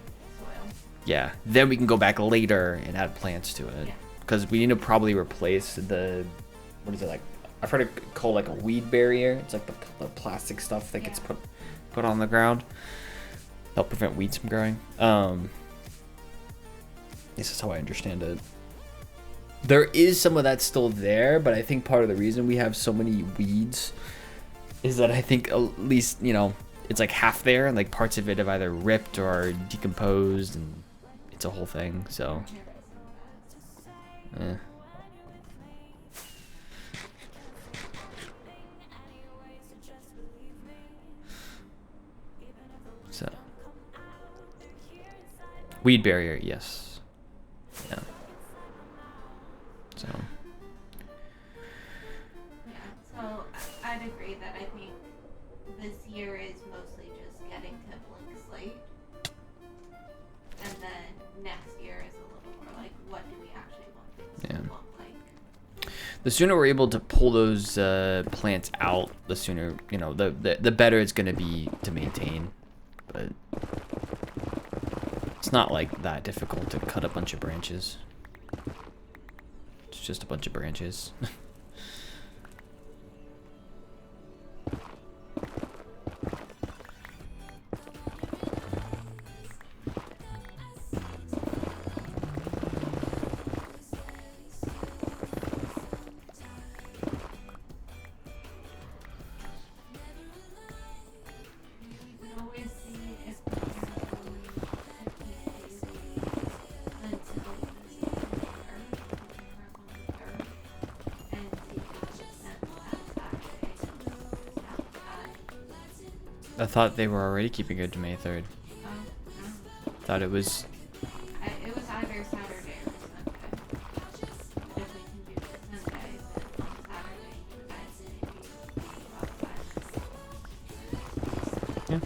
yeah. Then we can go back later and add plants to it, because we need to probably replace the what is it like? I've heard it called like a weed barrier. It's like the plastic stuff that gets put on the ground, help prevent weeds from growing. This is how I understand it. There is some of that still there, but I think part of the reason we have so many weeds is that I think at least, you know, it's like half there and like parts of it have either ripped or decomposed and it's a whole thing, so. Eh. So. Weed barrier, yes. Yeah. So. Yeah, so I'd agree that I think this year is mostly just getting to blank slate. And then next year is a little more like, what do we actually want things to look like? The sooner we're able to pull those plants out, the sooner, you know, the better it's going to be to maintain. But it's not like that difficult to cut a bunch of branches. It's just a bunch of branches. I thought they were already keeping it to May 3rd. Oh, no. Thought it was... It was either Saturday or Sunday. If we can do it Sunday, then on Saturday you guys maybe go outside. Yeah.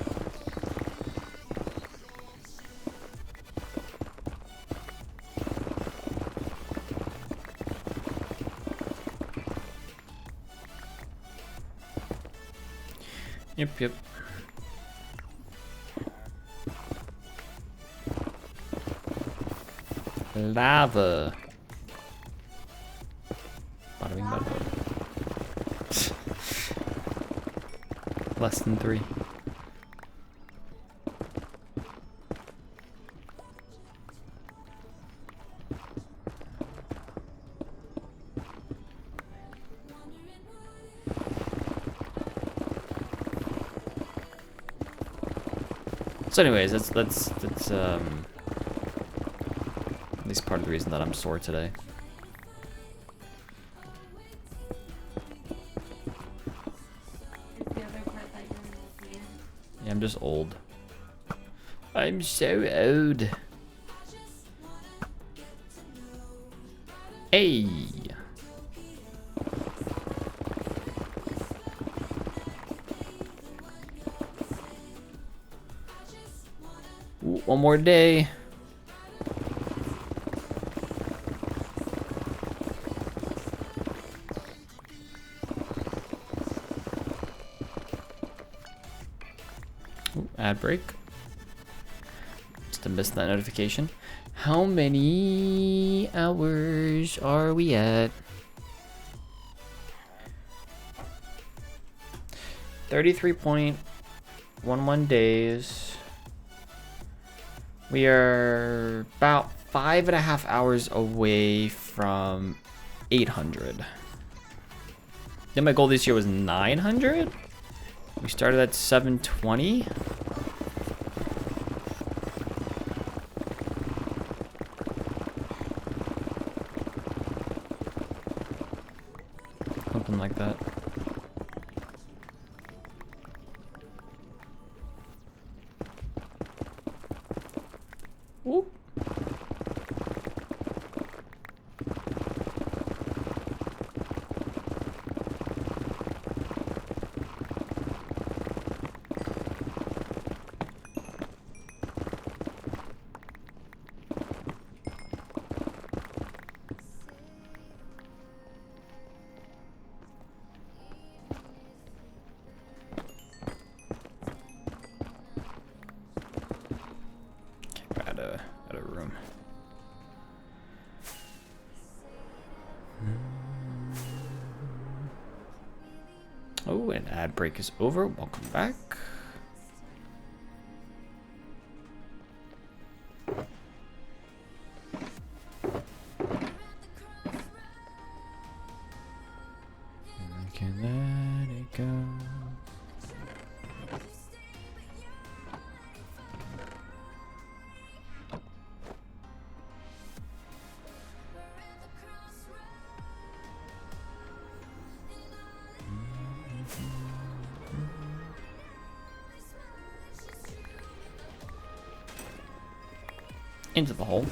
Yep. Lava. Bada bing, bada boom. Less than 3. So anyways, that's at least part of the reason that I'm sore today. It's the other part that you're looking at. Yeah, I'm just old. I'm so old. Hey. Ooh, one more day. Ooh, ad break. Must have missed that notification. How many hours are we at? 33.11 days. We are about 5.5 hours away from 800. Then my goal this year was 900. We started at 720. Something like that. Whoop. Out of room. Oh, an ad break is over. Welcome back. Can't let it go. Into the hole.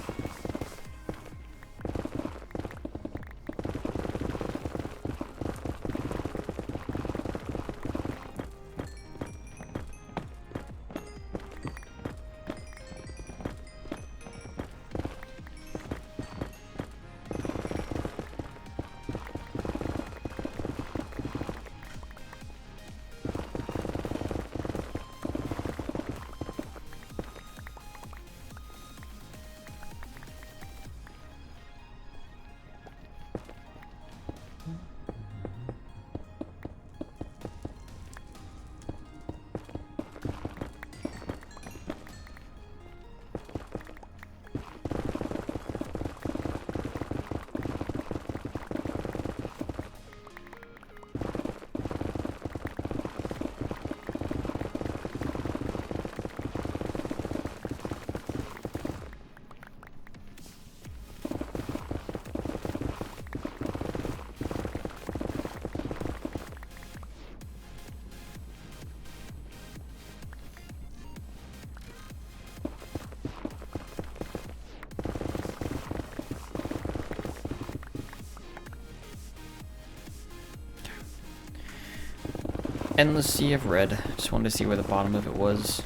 Endless sea of red. Just wanted to see where the bottom of it was.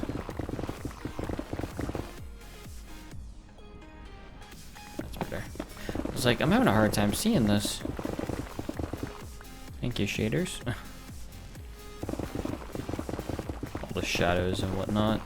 That's better. I was like, I'm having a hard time seeing this. Thank you, shaders. All the shadows and whatnot.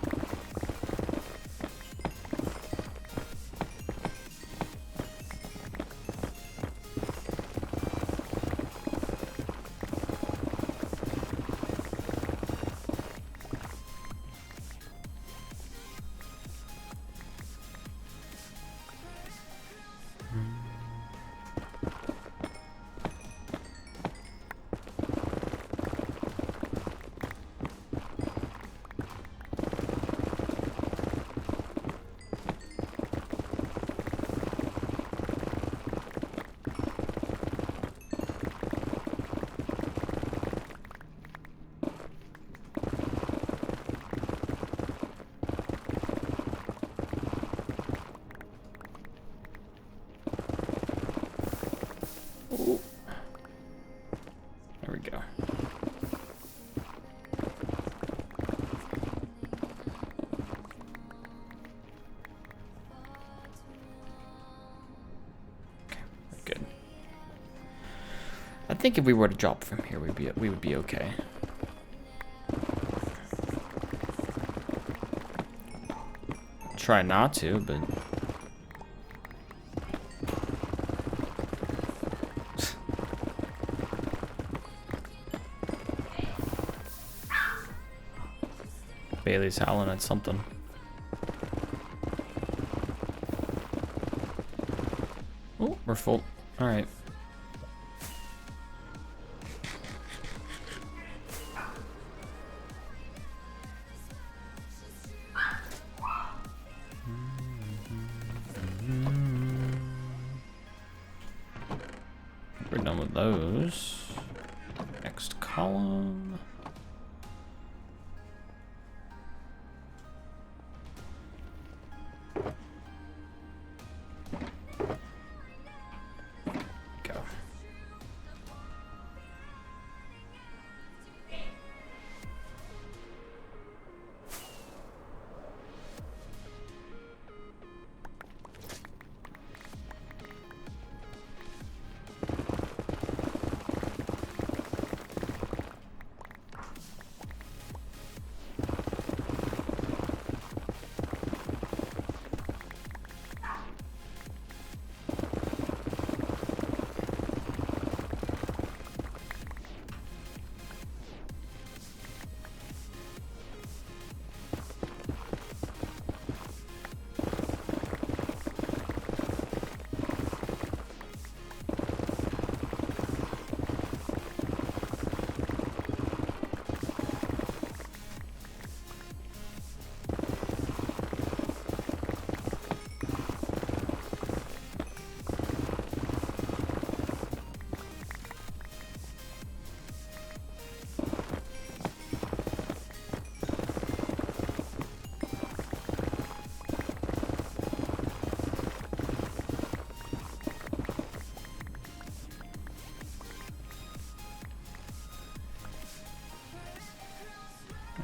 There we go. Okay, good. I think if we were to drop from here, we would be okay. try not to, but Bailey's howling at something. Oh, we're full. All right. We're done with those. Next column. Go.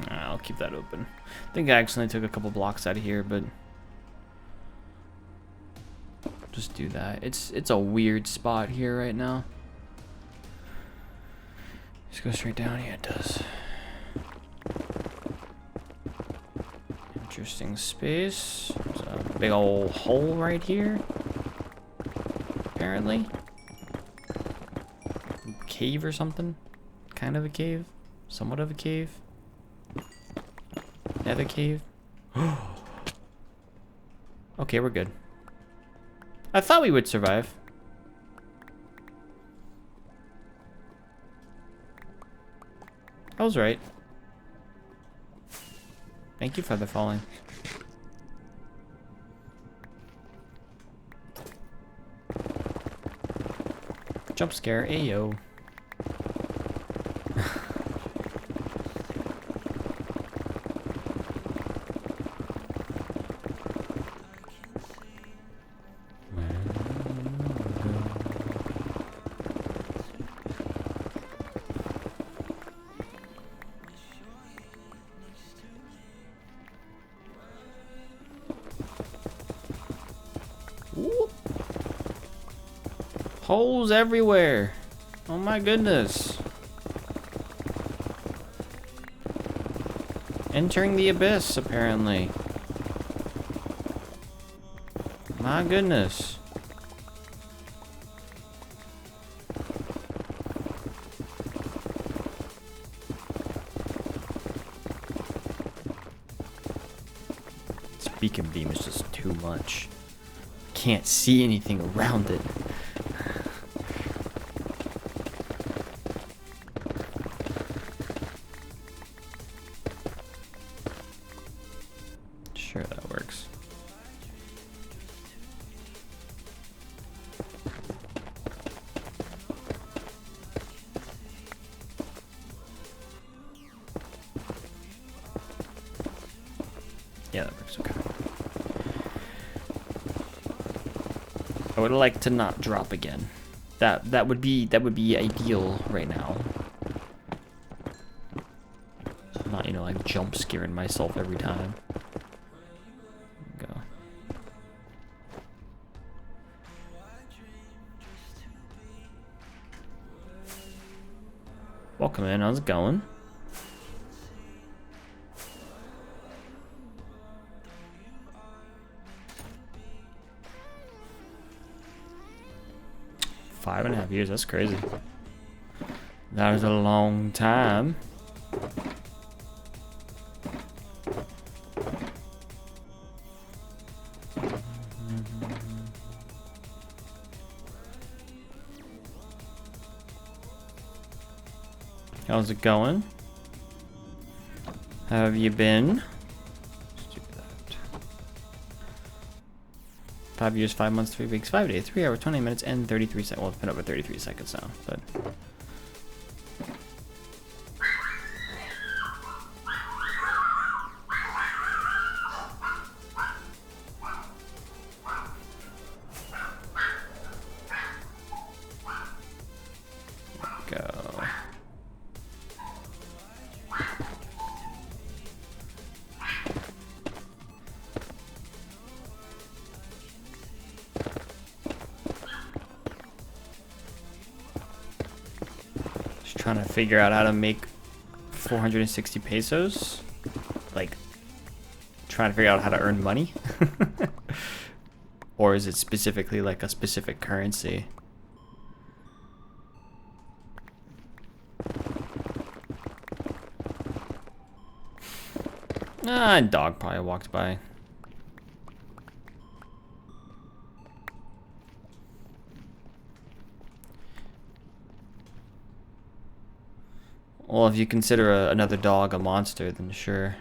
I'll keep that open. I think I accidentally took a couple blocks out of here, but just do that. It's a weird spot here right now. Just go straight down. Yeah, it does. Interesting space. There's a big old hole right here. Apparently. Cave or something. Kind of a cave. Somewhat of a cave. Nether cave. Okay, we're good. I thought we would survive. I was right. Thank you, Feather Falling. Jump scare, ayo. Ooh. Holes everywhere. Oh my goodness. Entering the abyss, apparently. My goodness. This beacon beam is just too much. Can't see anything around it. Sure, that works. Yeah, that works. Okay. I would like to not drop again. That would be ideal right now. I'm not, you know, like jump scaring myself every time. Go. Welcome in. How's it going? 5.5 years. That's crazy. That is a long time. How's it going? How have you been? Let's do that. 5 years, 5 months, 3 weeks, 5 days, 3 hours, 20 minutes, and 33 seconds. Well, it's been over 33 seconds now, but. Go. Just trying to figure out how to make 460 pesos. Like, trying to figure out how to earn money. Or is it specifically like a specific currency? Ah, a dog probably walked by. Well, if you consider another dog a monster, then sure.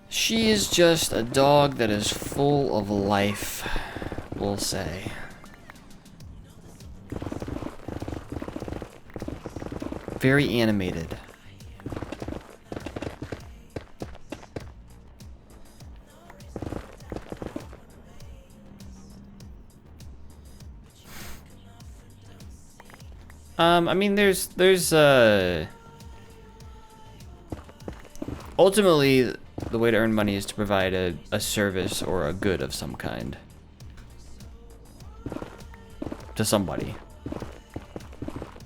She is just a dog that is full of life, we'll say. Very animated. I mean, there's ultimately the way to earn money is to provide a service or a good of some kind to somebody.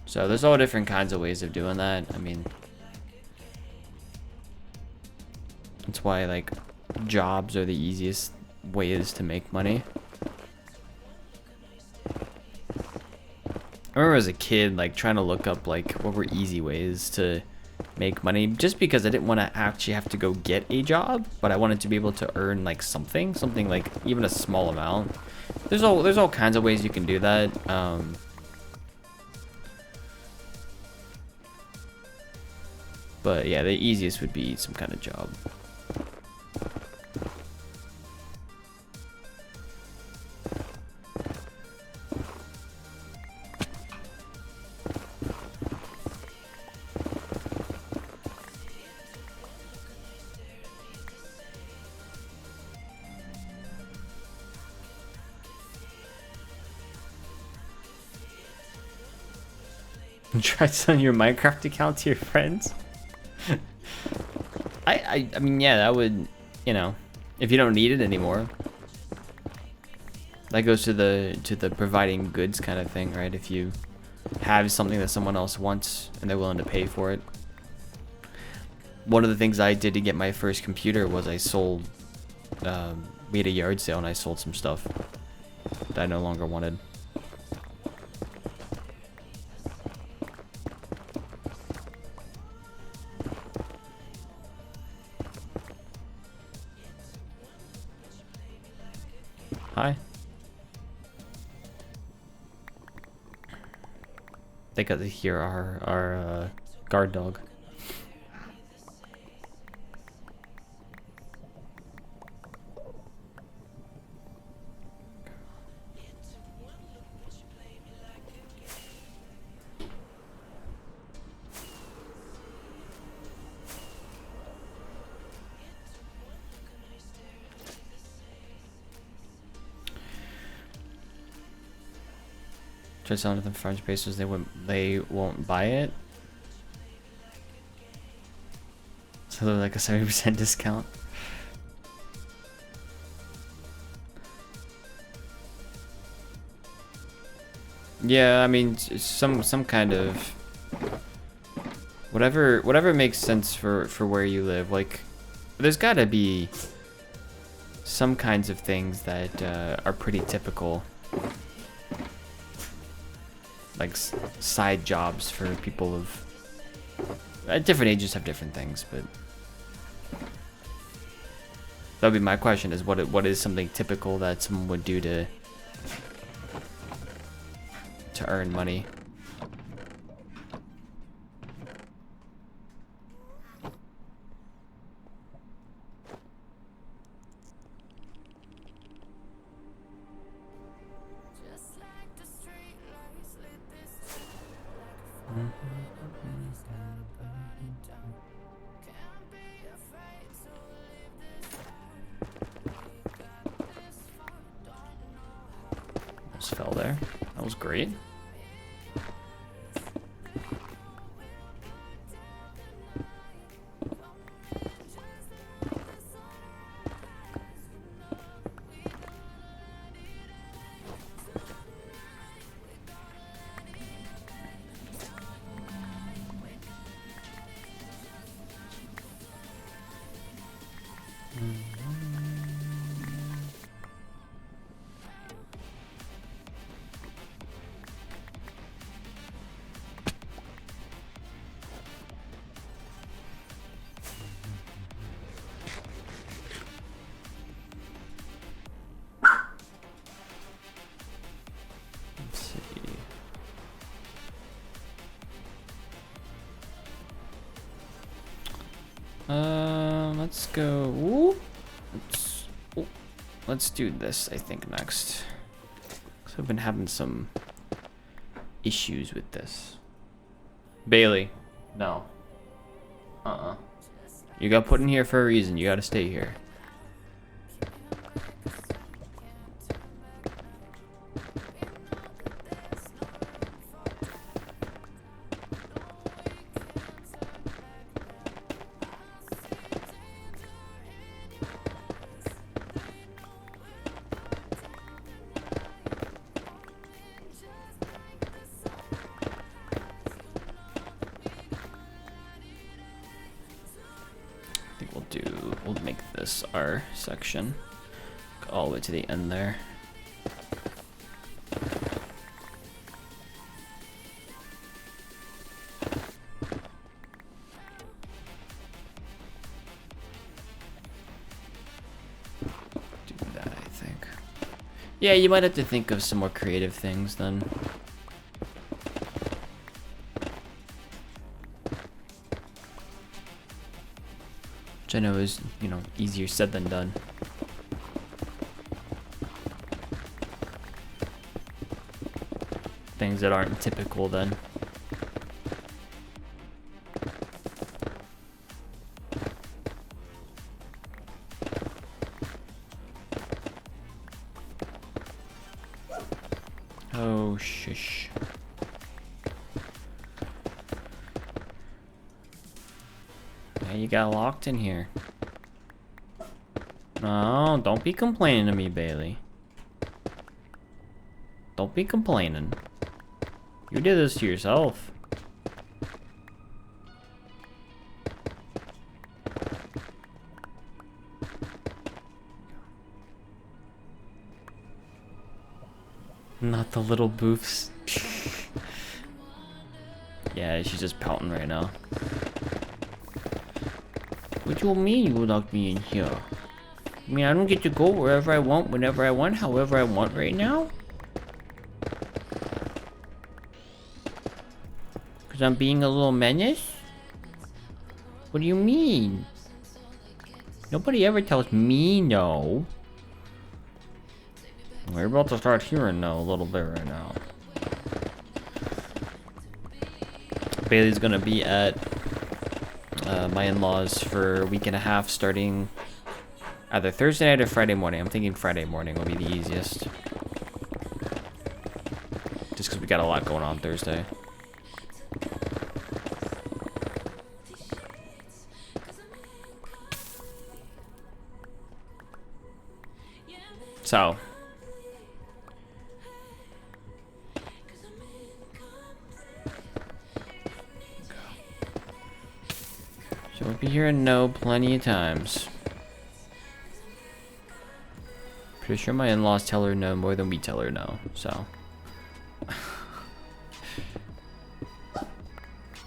So there's all different kinds of ways of doing that. I mean, that's why like jobs are the easiest ways to make money. I remember as a kid, like trying to look up like what were easy ways to make money, just because I didn't want to actually have to go get a job, but I wanted to be able to earn like something like even a small amount. There's all kinds of ways you can do that. But yeah, the easiest would be some kind of job. Try selling your Minecraft account to your friends. I mean, yeah, that would, you know, if you don't need it anymore. That goes to the providing goods kind of thing, right? If you have something that someone else wants and they're willing to pay for it. One of the things I did to get my first computer was I sold, we had a yard sale and I sold some stuff that I no longer wanted. Hi. They got to hear our guard dog. Try selling to them for 100 pesos, they won't buy it. So they're like a 70% discount. Yeah, I mean some kind of Whatever makes sense for where you live. Like, there's gotta be some kinds of things that are pretty typical. Like side jobs for people of at different ages have different things, but that would be my question: is what is something typical that someone would do to earn money? Almost fell there. That was great. Let's see. Let's go. Ooh. Let's do this, I think, next. Because I've been having some issues with this. Bailey. No. You got put in here for a reason. You gotta stay here. I think we'll make this our section. Go all the way to the end there. Do that, I think. Yeah, you might have to think of some more creative things then. Which I know is, you know, easier said than done. Things that aren't typical then. Oh, shush. Yeah, you got locked in here. No, don't be complaining to me, Bailey. Don't be complaining. You did this to yourself. Not the little boofs. Yeah, she's just pouting right now. What do you mean you locked me in here? I mean, I don't get to go wherever I want, whenever I want, however I want right now? Because I'm being a little menace? What do you mean? Nobody ever tells me no. We're about to start hearing no a little bit right now. Bailey's gonna be at my in-laws for a week and a half starting either Thursday night or Friday morning. I'm thinking Friday morning will be the easiest. Just because we got a lot going on Thursday. So. I'll be hearing no plenty of times. Pretty sure my in-laws tell her no more than we tell her no, so.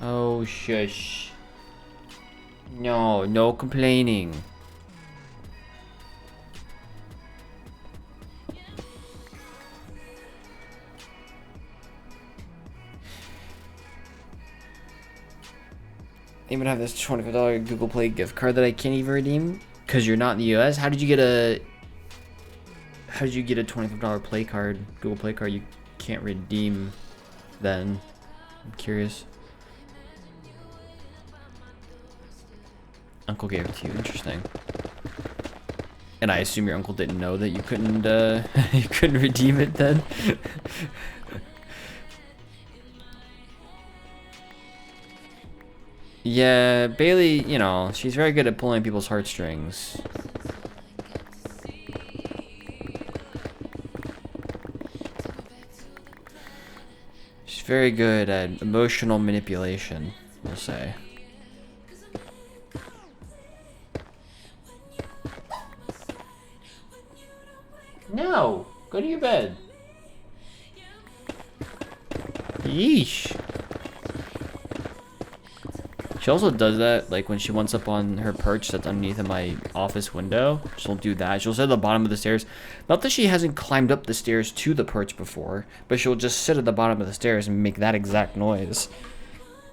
Oh, shush. No, no complaining. I even have this $25 Google Play gift card that I can't even redeem because you're not in the US. How did you get a $25 Play card, Google Play card you can't redeem then? I'm curious. Uncle gave it to you. Interesting. And I assume your uncle didn't know that you couldn't you couldn't redeem it then. Yeah, Bailey, you know, she's very good at pulling people's heartstrings. She's very good at emotional manipulation, we'll say. No, go to your bed. Yeesh. She also does that, like, when she wants up on her perch that's underneath of my office window. She'll do that. She'll sit at the bottom of the stairs. Not that she hasn't climbed up the stairs to the perch before, but she'll just sit at the bottom of the stairs and make that exact noise.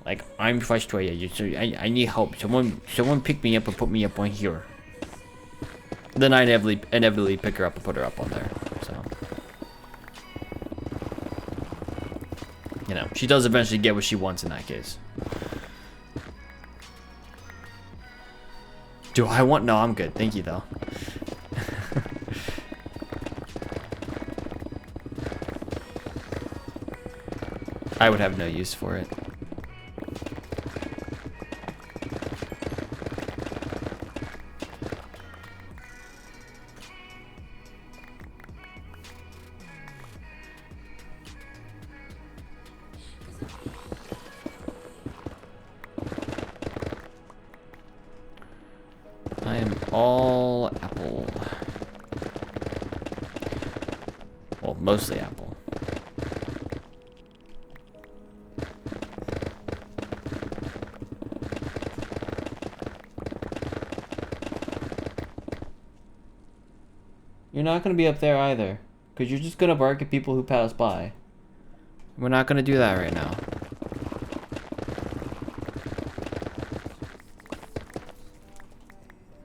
Like, I'm frustrated. I need help. Someone pick me up and put me up on here. Then I inevitably pick her up and put her up on there. So, you know, she does eventually get what she wants in that case. Do I want? No, I'm good. Thank you, though. I would have no use for it. I am all apple. Well, mostly apple. You're not going to be up there either, because you're just going to bark at people who pass by. We're not going to do that right now.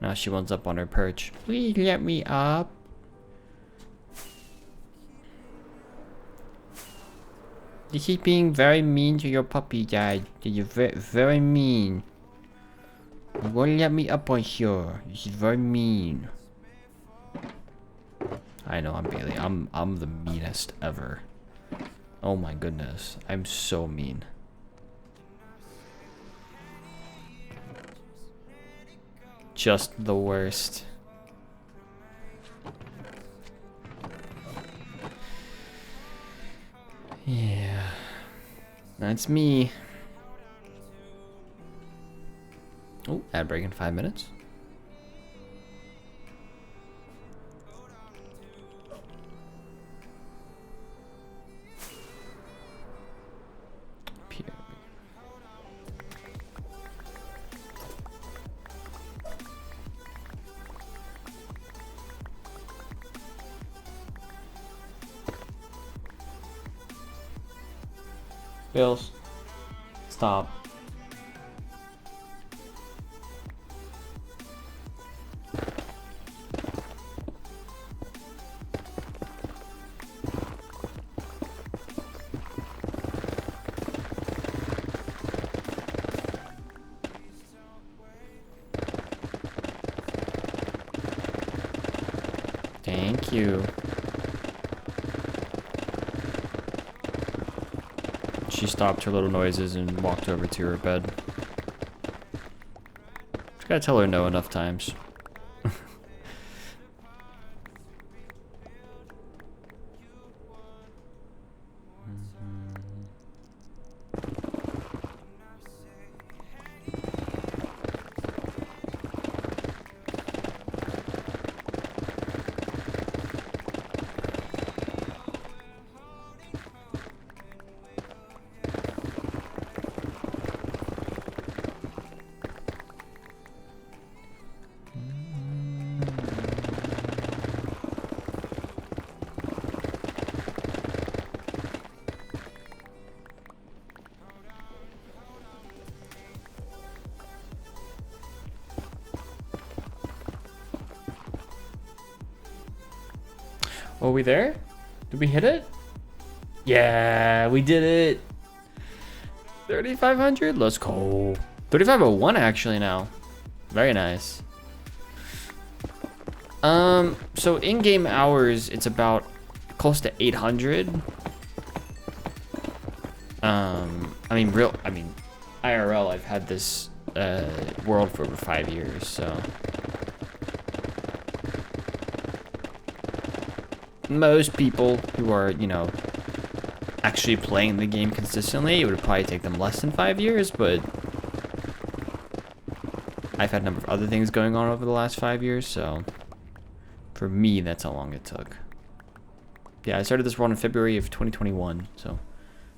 Now she wants up on her perch. Please let me up. This is being very mean to your puppy, Dad. You're very, very mean. You won't let me up on here. This is very mean. I know, I'm Bailey. I'm the meanest ever. Oh my goodness. I'm so mean. Just the worst. Yeah. That's me. Oh, ad break in 5 minutes. Bills. Stop. Thank you. She stopped her little noises and walked over to her bed. Just gotta tell her no enough times. Were we there? Did we hit it? Yeah, we did it. 3,500. Let's go. 3,501 actually now. Very nice. So in-game hours, it's about close to 800. I mean, IRL, I've had this world for over 5 years, so. Most people who are, you know, actually playing the game consistently, it would probably take them less than 5 years, but I've had a number of other things going on over the last 5 years, so for me, that's how long it took. Yeah, I started this run in February of 2021, so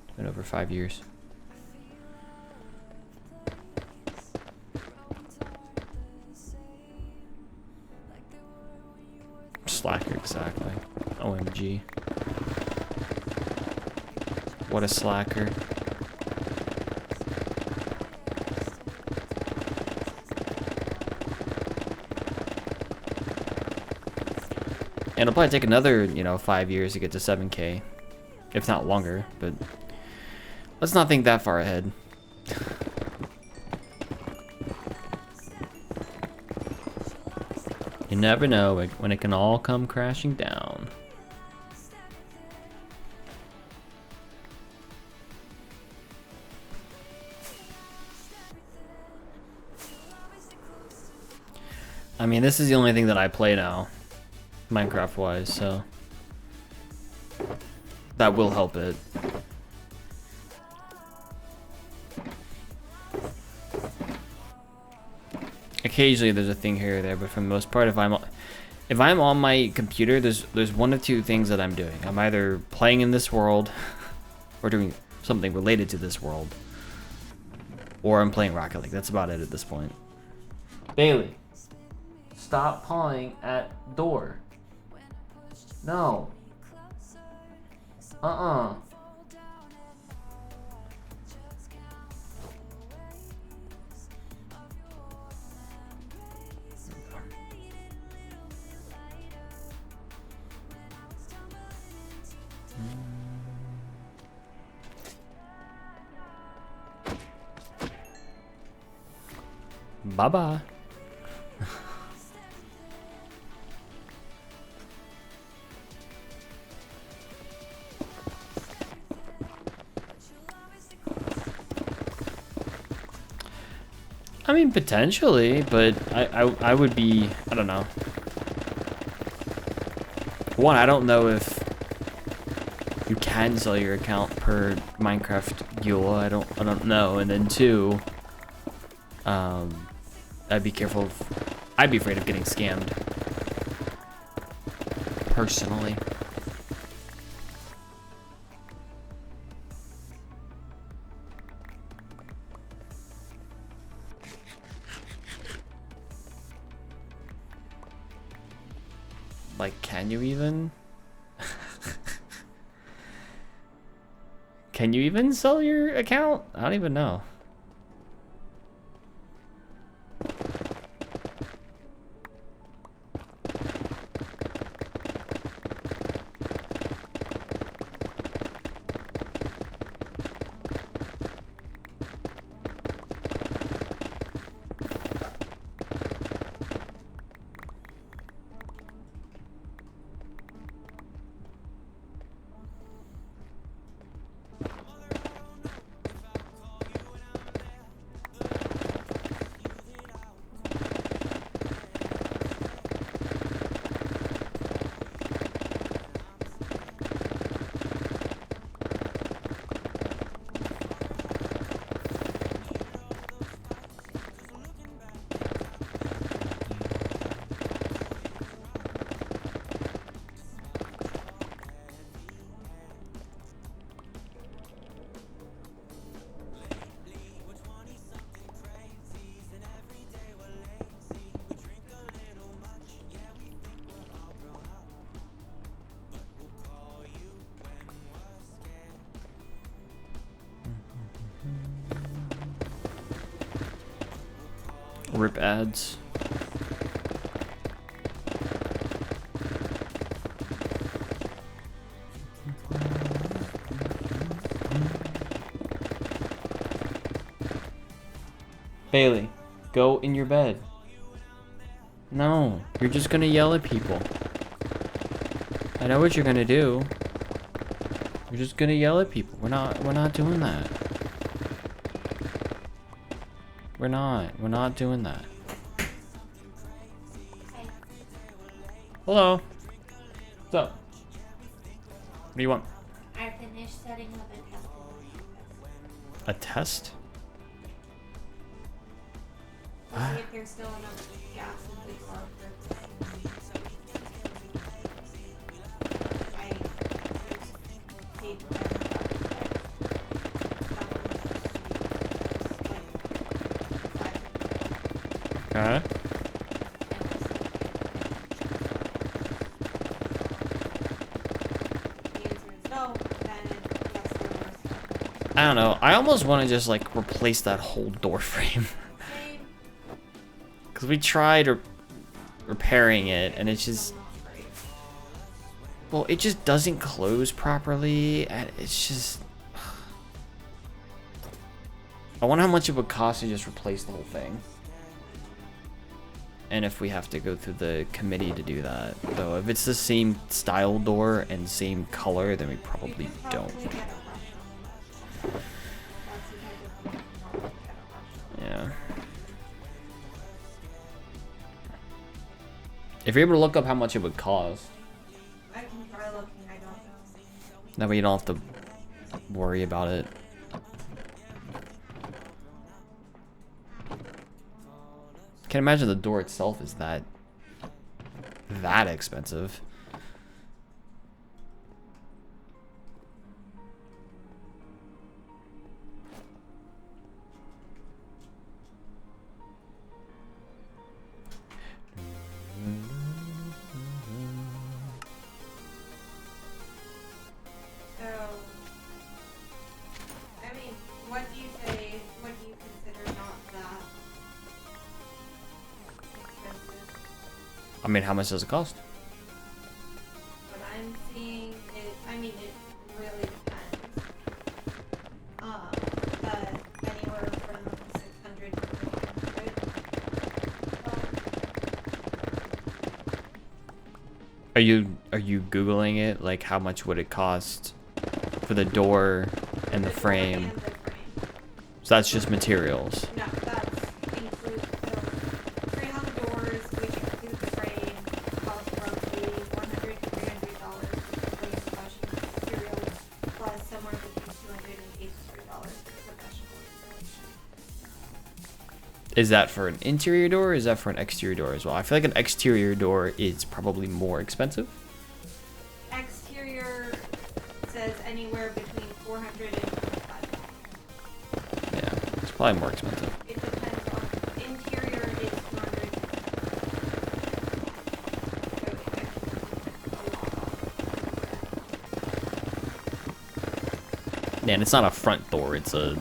it's been over 5 years. Slacker, exactly. OMG. What a slacker. And it'll probably take another, you know, 5 years to get to 7K. If not longer, but let's not think that far ahead. You never know when it can all come crashing down. I mean, this is the only thing that I play now, Minecraft wise, so that will help it. Occasionally there's a thing here or there, but for the most part, if I'm on my computer, there's one of two things that I'm doing. I'm either playing in this world or doing something related to this world, or I'm playing Rocket League. That's about it at this point. Bailey, stop pawing at door. No. Bye-bye. I mean, potentially, but I would be, I don't know. One, I don't know if you can sell your account per Minecraft EULA. I don't know. And then two, I'd be careful I'd be afraid of getting scammed. Personally. Like, can you even? Can you even sell your account? I don't even know. Rip ads. Bailey, go in your bed. No, you're just gonna yell at people. I know what you're gonna do. You're just gonna yell at people. We're not doing that. We're not doing that. Okay. Hello. What's up? What do you want? I finished setting up a test. A test? To see if there's still enough gas in the car for I paid them Okay. I don't know. I almost want to just like replace that whole door frame. Because we tried repairing it and it's just... Well, it just doesn't close properly and it's just... I wonder how much it would cost to just replace the whole thing. And if we have to go through the committee to do that. Though, if it's the same style door and same color, then we probably don't. Yeah. If you're able to look up how much it would cost. I can try looking, I don't know. That way you don't have to worry about it. Can't imagine the door itself is that expensive. So, I mean, what do you consider not that expensive? I mean, how much does it cost? What I'm seeing is, I mean, it really depends. But anywhere from 600 to 400. Are you Googling it? Like, how much would it cost for the door and the frame? And the frame. So that's just materials. No, that's include the frame on the doors, which include the frame, cost roughly $100 to $300 for installation materials, plus somewhere between $200 and $800 for professional installation. Is that for an interior door or is that for an exterior door as well? I feel like an exterior door is probably more expensive. Exterior says anywhere between $400 and $500. Yeah, it's probably more expensive. It depends on interior is $200. So it actually a lot off. Yeah, and it's not a front door, it's a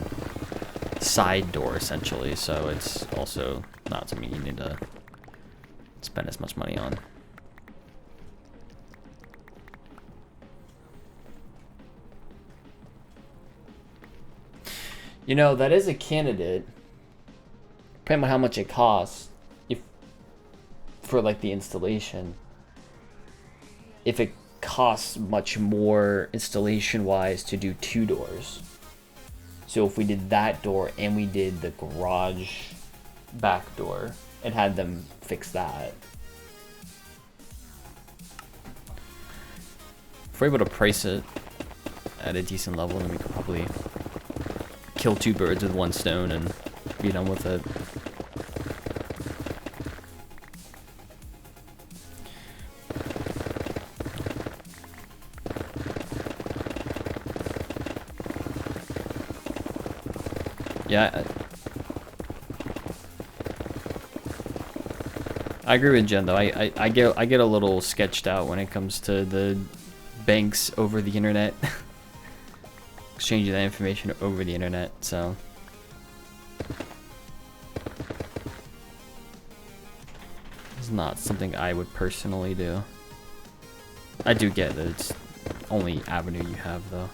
side door essentially, so it's also not something you need to spend as much money on. You know, that is a candidate, depending on how much it costs, if for like the installation. If it costs much more installation wise to do 2 doors. So if we did that door and we did the garage back door and had them fix that. If we're able to price it at a decent level, then we could probably kill 2 birds with 1 stone and be done with it. Yeah, I agree with Jen though. I get a little sketched out when it comes to the banks over the internet, exchanging that information over the internet. So it's not something I would personally do. I do get that it's only avenue you have though.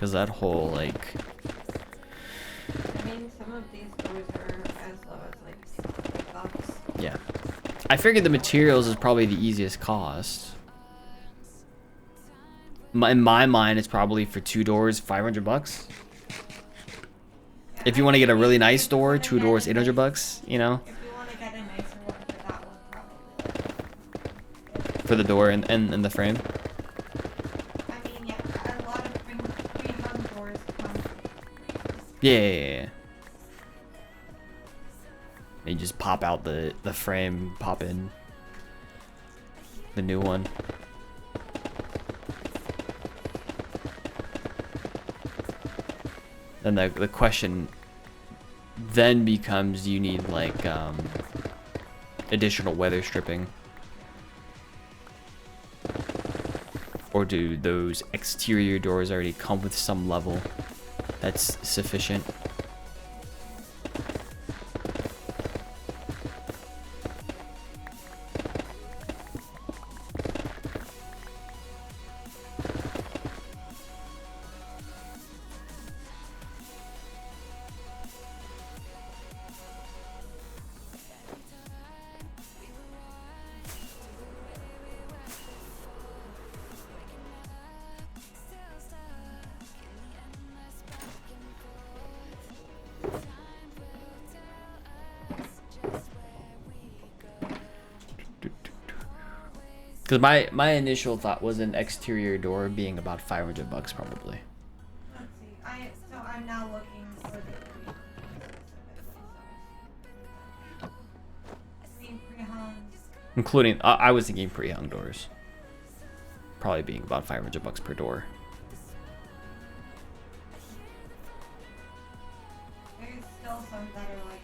Because that whole, like... I mean, some of these doors are as low as like $60. Yeah. I figured the materials is probably the easiest cost. In my mind, it's probably for 2 doors, $500. If you want to get a really nice door, 2 doors, $800, you know? If you want to get a nicer one for that one, probably. For the door and the frame. I mean, yeah, a lot of pre-hung doors come. Yeah. You just pop out the frame, pop in the new one. Then the question then becomes, you need like additional weather stripping, or do those exterior doors already come with some level that's sufficient? Because my initial thought was an exterior door being about $500 probably. Let's see. I'm now looking for the pre-hung. Including, I was thinking pre-hung doors. Probably being about $500 per door. There's still some that are like.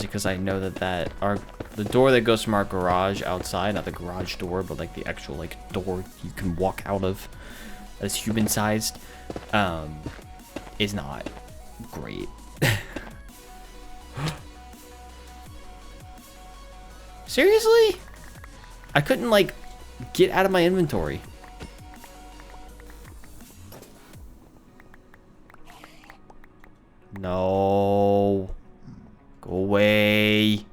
Because I know that the door that goes from our garage outside, not the garage door, but like the actual like door you can walk out of, that's human sized, is not great. Seriously? I couldn't like get out of my inventory. No. Go away.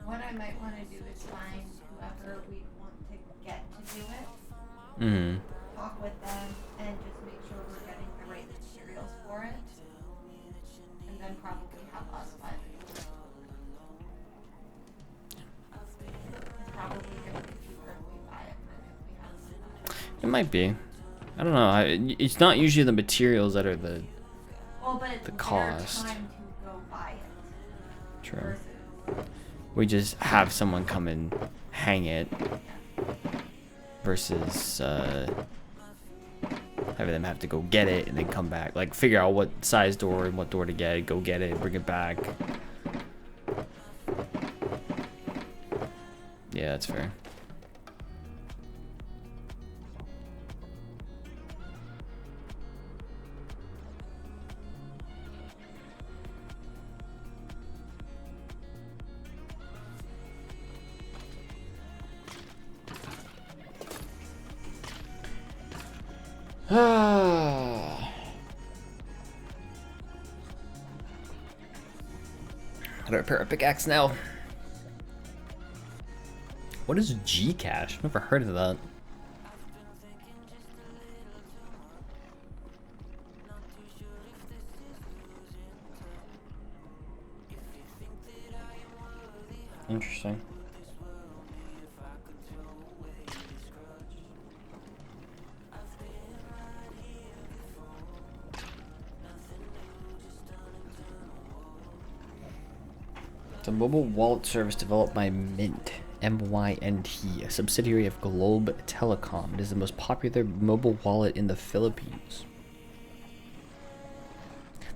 What I might want to do is find whoever we want to get to do it, Mm-hmm. talk with them, and just make sure we're getting the right materials for it, and then probably have us buy it. It's probably going to be cheaper if we buy it than if we have to buy it. It might be. I don't know. It's not usually the materials that are the Well, but it's the their cost. time to go buy it. True. Versus, We just have someone come and hang it versus having them have to go get it and then come back. Like figure out what size door and what door to get, go get it, bring it back. Yeah, that's fair. How to repair a pickaxe now? What is Gcash? I've never heard of that. Interesting. It's a mobile wallet service developed by Mint, M-Y-N-T, a subsidiary of Globe Telecom. It is the most popular mobile wallet in the Philippines.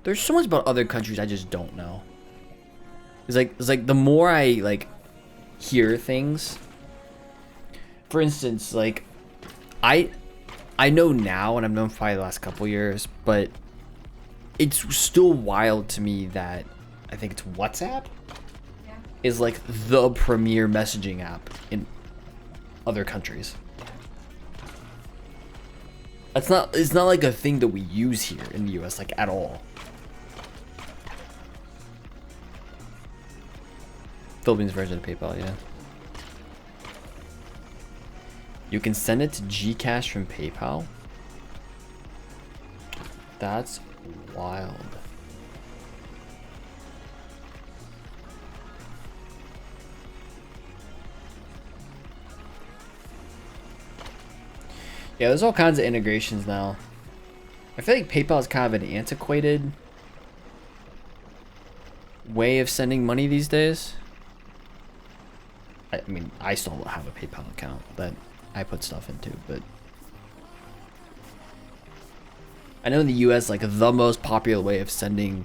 There's so much about other countries I just don't know. It's like the more I like hear things. For instance, like I know now, and I've known for probably the last couple years, but it's still wild to me that I think it's WhatsApp Yeah. is like the premier messaging app in other countries. It's not like a thing that we use here in the US like at all. Philippines version of PayPal, yeah. You can send it to Gcash from PayPal. That's wild. Yeah, there's all kinds of integrations now. I feel like PayPal is kind of an antiquated way of sending money these days. I mean, I still have a PayPal account that I put stuff into, but I know in the US, like the most popular way of sending,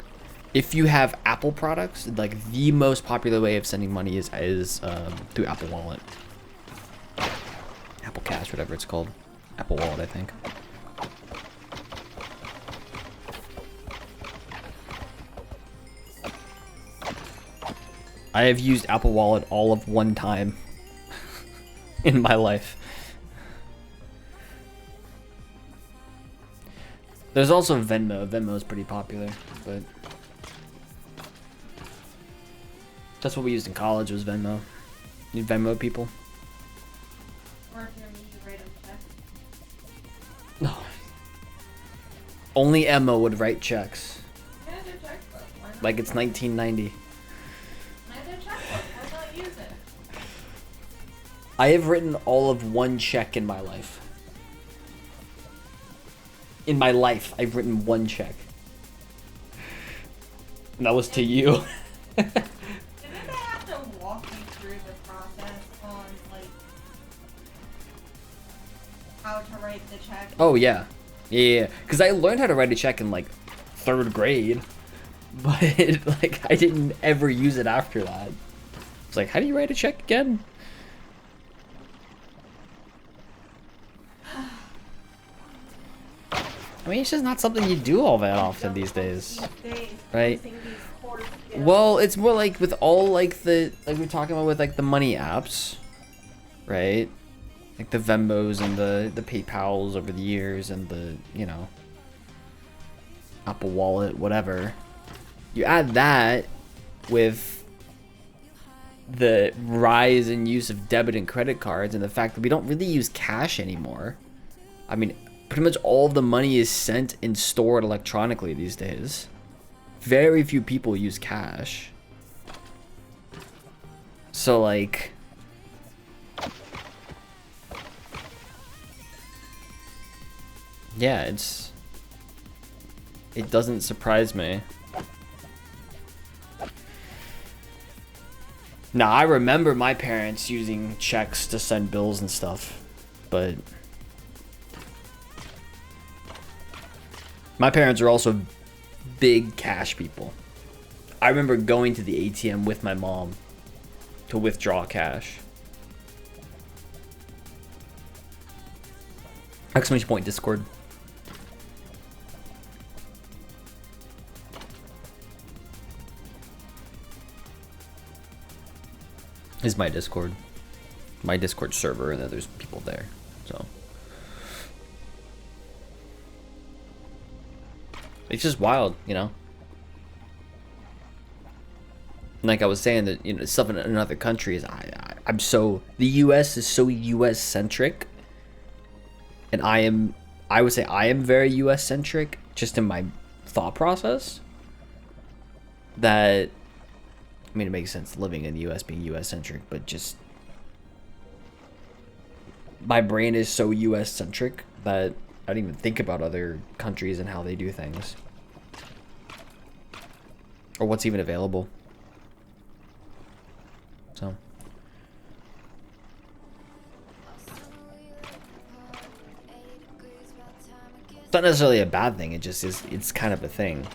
if you have Apple products, like the most popular way of sending money is through Apple Wallet, Apple Cash, whatever it's called, Apple Wallet, I think. I have used Apple Wallet all of one time in my life. There's also Venmo. Venmo is pretty popular, but that's what we used in college was Venmo. You Venmo people? Or if you're me, you write a check. No. Only Emma would write checks. Yeah, they're checkbook. Why not? Like it's 1990. Neither checkbook. Why not use it? I have written all of one check in my life. In my life, I've written one check. And that was to you. Didn't they have to walk you through the process on, like, how to write the check? Oh, yeah. Yeah. Because I learned how to write a check in, like, 3rd grade. But, like, I didn't ever use it after that. It's like, how do you write a check again? I mean, it's just not something you do all that often these days. Right. Well, it's more like with all like the like we're talking about with like the money apps, right? Like the Venmos and the PayPals over the years and the, you know, Apple Wallet, whatever. You add that with the rise in use of debit and credit cards and the fact that we don't really use cash anymore. I mean, pretty much all of the money is sent and stored electronically these days. Very few people use cash. So like, yeah, it doesn't surprise me. Now, I remember my parents using checks to send bills and stuff, but my parents are also big cash people. I remember going to the ATM with my mom to withdraw cash. Exclamation point Discord. Is my Discord. My Discord server, and then there's people there. So it's just wild, you know? Like I was saying that, you know, stuff in other countries, I'm so, the US is so US centric, and I would say I am very US centric just in my thought process, that, I mean, it makes sense living in the US being US centric, but just my brain is so US centric that I don't even think about other countries and how they do things, or what's even available. So it's not necessarily a bad thing. It just is. It's kind of a thing.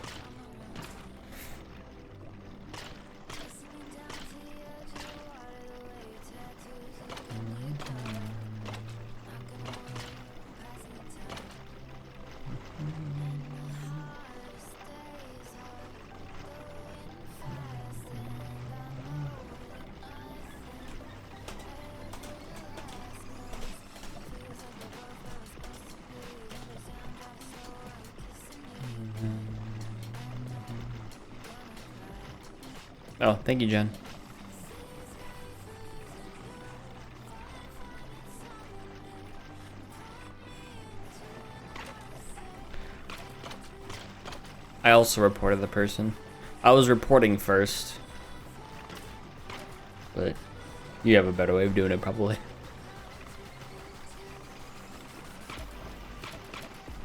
Oh, thank you, Jen. I also reported the person. I was reporting first. But you have a better way of doing it, probably.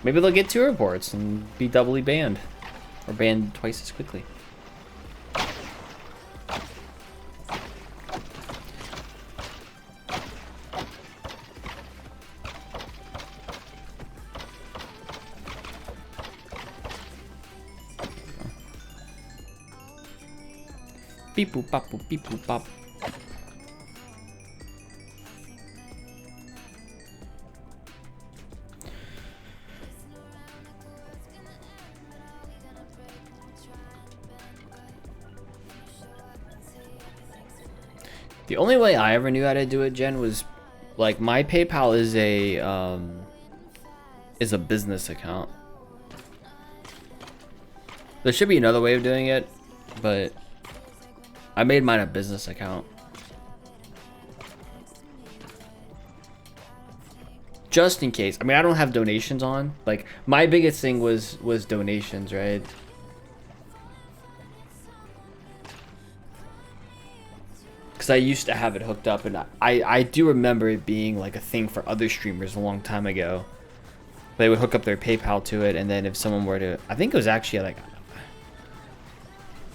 Maybe they'll get 2 reports and be doubly banned. Or banned twice as quickly. Beep boop bop boop beep boop bop. The only way I ever knew how to do it, Jen, was like my PayPal is a business account. There should be another way of doing it, but I made mine a business account. Just in case. I mean, I don't have donations on. Like my biggest thing was donations, right? Because I used to have it hooked up, and I do remember it being like a thing for other streamers a long time ago. They would hook up their PayPal to it, and then if someone were to, I think it was actually like,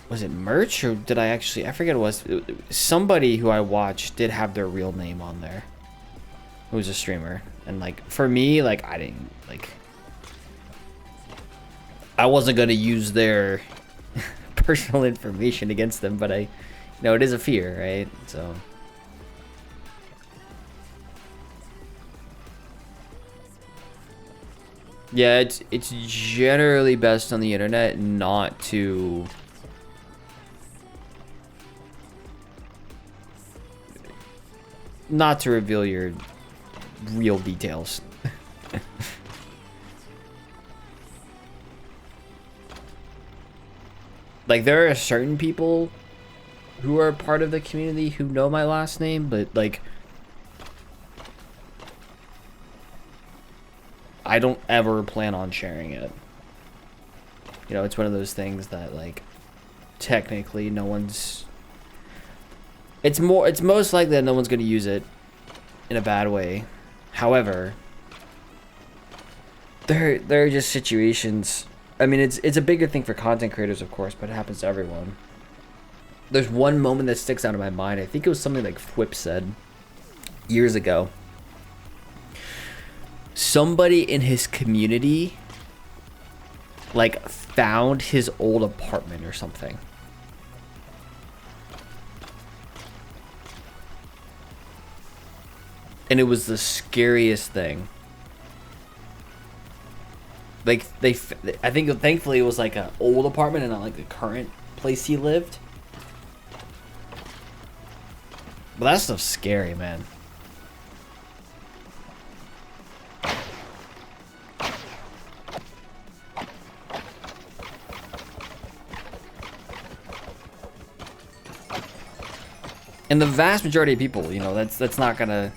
was it merch or did I actually, I forget what it was. Somebody who I watched did have their real name on there. It was a streamer, and like for me, like I didn't like, I wasn't gonna use their personal information against them, but I. No, it is a fear, right? So. Yeah, it's generally best on the internet not to reveal your real details. Like there are certain people who are part of the community who know my last name, but like I don't ever plan on sharing it. You know, it's one of those things that like technically no one's, it's most likely that no one's going to use it in a bad way. However, there are just situations. I mean, it's a bigger thing for content creators, of course, but it happens to everyone. There's one moment that sticks out in my mind. I think it was something like Fwip said years ago. Somebody in his community like found his old apartment or something. And it was the scariest thing. Like I think thankfully it was like an old apartment and not like the current place he lived. But that stuff's scary, man. And the vast majority of people, you know, that's not gonna.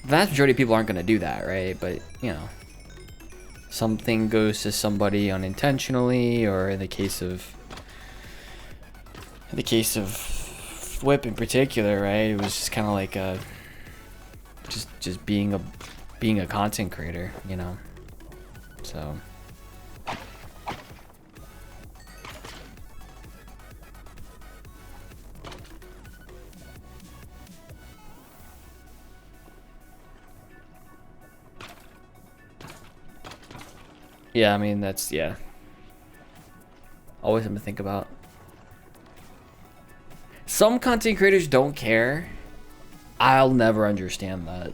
The vast majority of people aren't gonna do that, right? But you know, something goes to somebody unintentionally, or in the case of Fwip in particular, right? It was just kind of like a just being a content creator, you know. So yeah, I mean that's always something to think about. Some content creators don't care. I'll never understand that.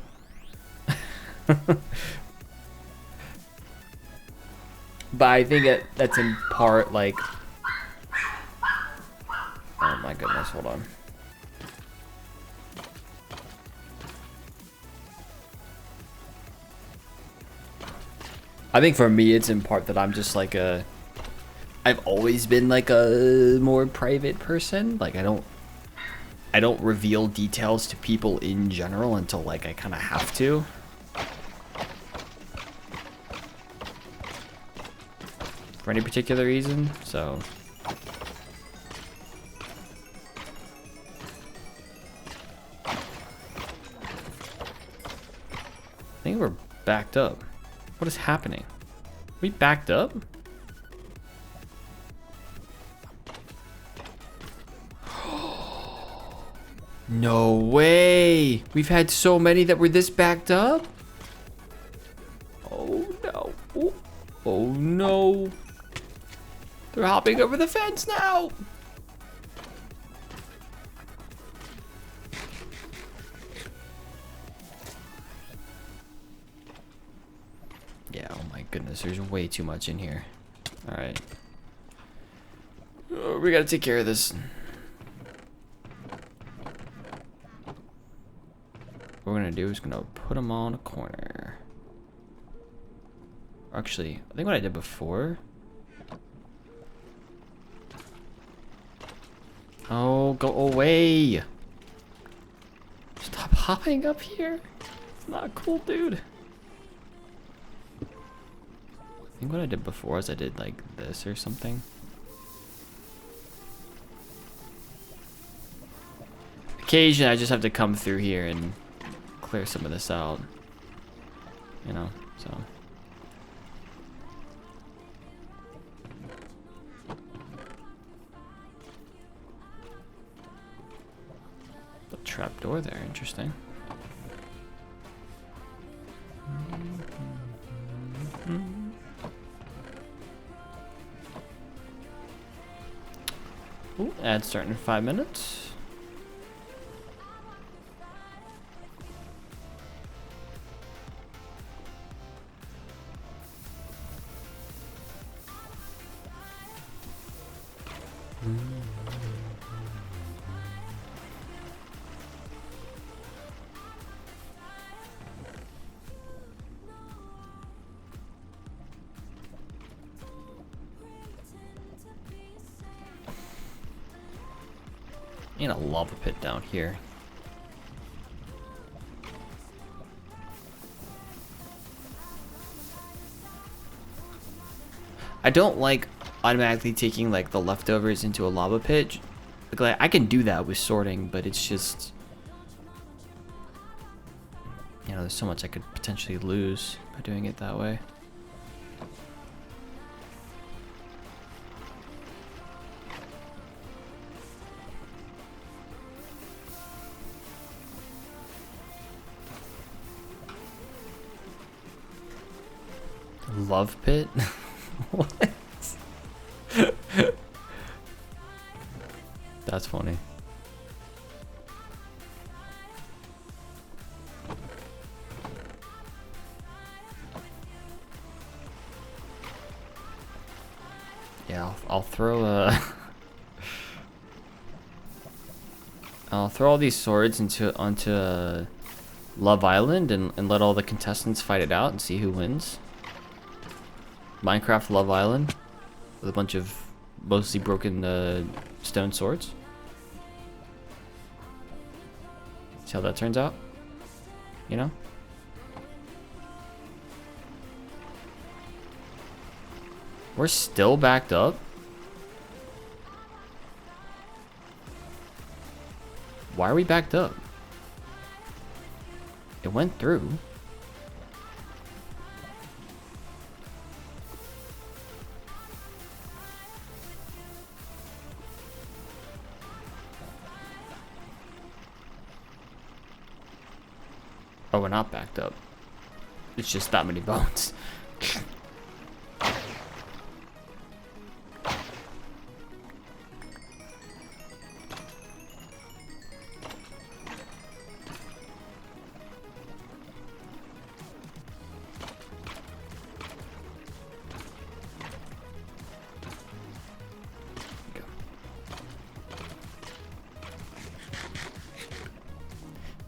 But I think that's in part like... Oh my goodness, hold on. I think for me it's in part that I'm just like a I've always been like a more private person. Like I don't reveal details to people in general until like I kind of have to. For any particular reason, so. I think we're backed up. What is happening? We backed up? No way! We've had so many that were this backed up? Oh no. Oh no. They're hopping over the fence now! Yeah, oh my goodness, there's way too much in here. Alright. Oh, we gotta take care of this. What we're gonna do is gonna put them all in a corner. Actually, I think what I did before. Oh, go away! Stop hopping up here. It's not cool, dude. I think what I did before is I did like this or something. Occasionally, I just have to come through here and clear some of this out. You know, so. The trap door there, interesting. Ooh, ad starting in 5 minutes. And a lava pit down here. I don't like automatically taking like the leftovers into a lava pit. Like I can do that with sorting, but it's just, you know, there's so much I could potentially lose by doing it that way. Love pit? What? That's funny. Yeah, I'll throw I'll throw all these swords onto Love Island and let all the contestants fight it out and see who wins. Minecraft Love Island with a bunch of mostly broken stone swords. See how that turns out? You know? We're still backed up? Why are we backed up? It went through. Oh, we're not backed up. It's just that many bones.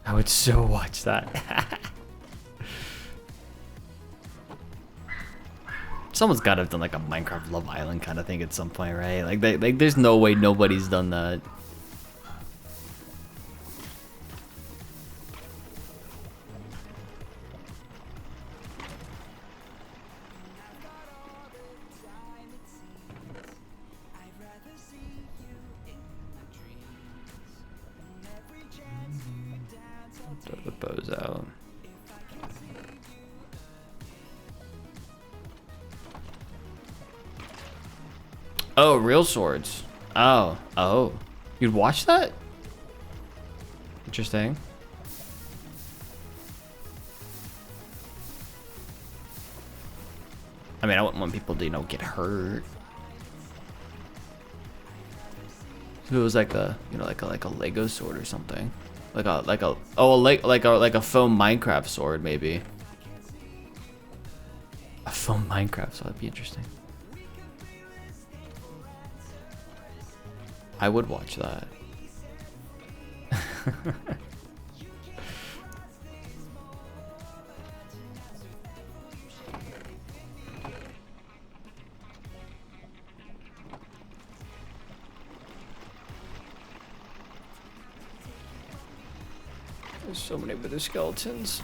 I would so watch that. Someone's got to have done like a Minecraft Love Island kind of thing at some point, right? Like there's no way nobody's done that. Throw the bows out. Oh, real swords. Oh. You'd watch that? Interesting. I mean, I wouldn't want people to, you know, get hurt. If it was like a, you know, like a Lego sword or something. Like a foam Minecraft sword, maybe. A foam Minecraft sword, that'd be interesting. I would watch that. There's so many wither skeletons.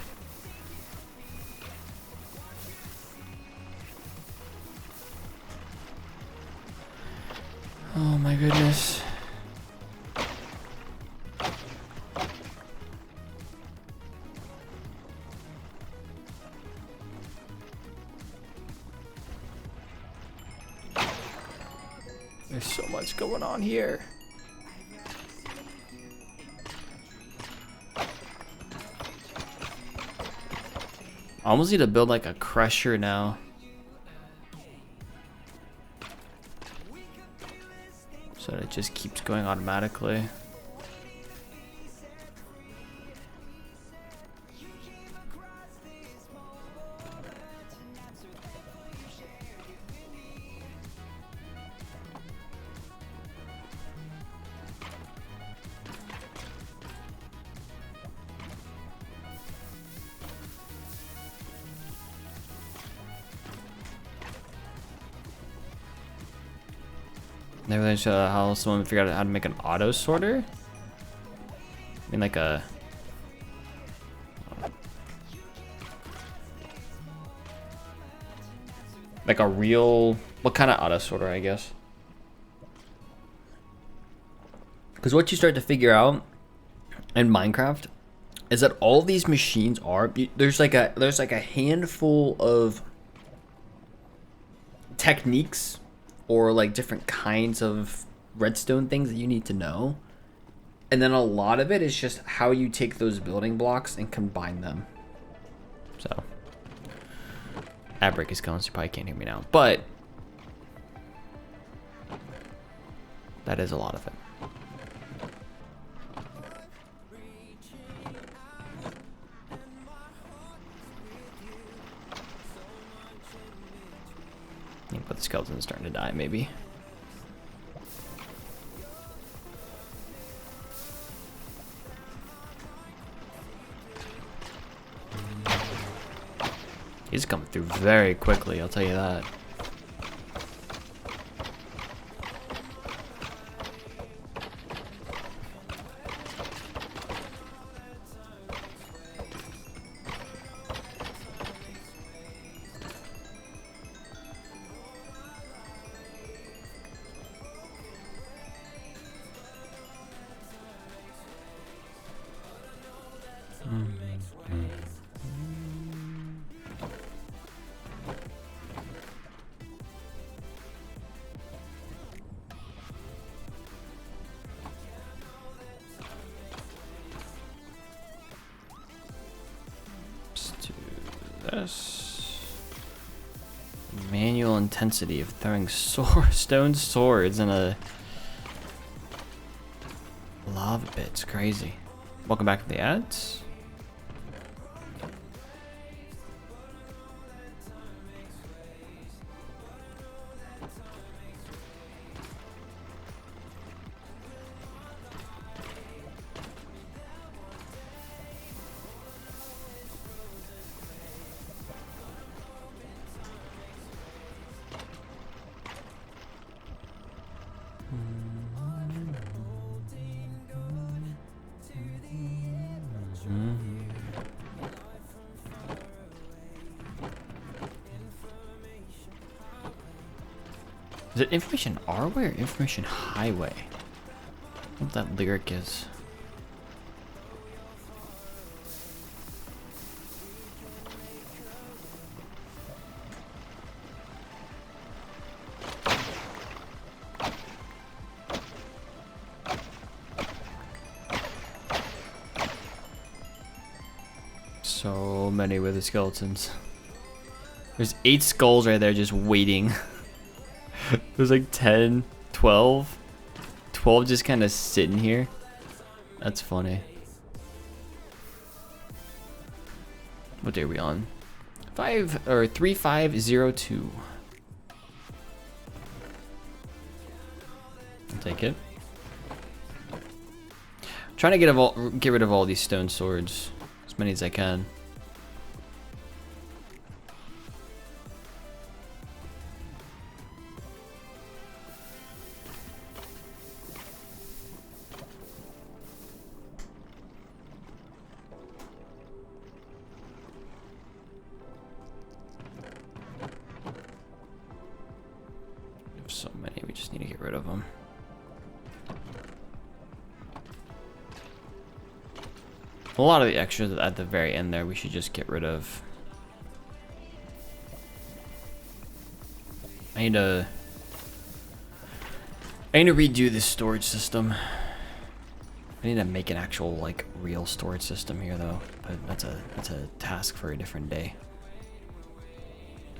Oh my goodness. There's so much going on here. I almost need to build like a crusher now. So that it just keeps going automatically. Never really sure how someone figured out how to make an auto sorter. I mean, like a real, what kind of auto sorter, I guess. Because what you start to figure out in Minecraft is that all these machines are, there's like a handful of techniques or like different kinds of redstone things that you need to know. And then a lot of it is just how you take those building blocks and combine them. So, ad break is coming, so you probably can't hear me now. But that is a lot of it. But the skeleton's starting to die, maybe. He's coming through very quickly, I'll tell you that. Manual intensity of throwing stone swords in a lava pit. It's crazy. Welcome back to the ads. Is it information R-way or information highway? What that lyric is. So many wither skeletons. There's 8 skulls right there just waiting. There's like 10, 12. 12 just kind of sitting here. That's funny. What day are we on? 3502. I'll take it. I'm trying to get rid of all these stone swords. As many as I can. There's so many, we just need to get rid of them. A lot of the extras at the very end there we should just get rid of. I need to redo this storage system. I need to make an actual like real storage system here though, but that's a task for a different day.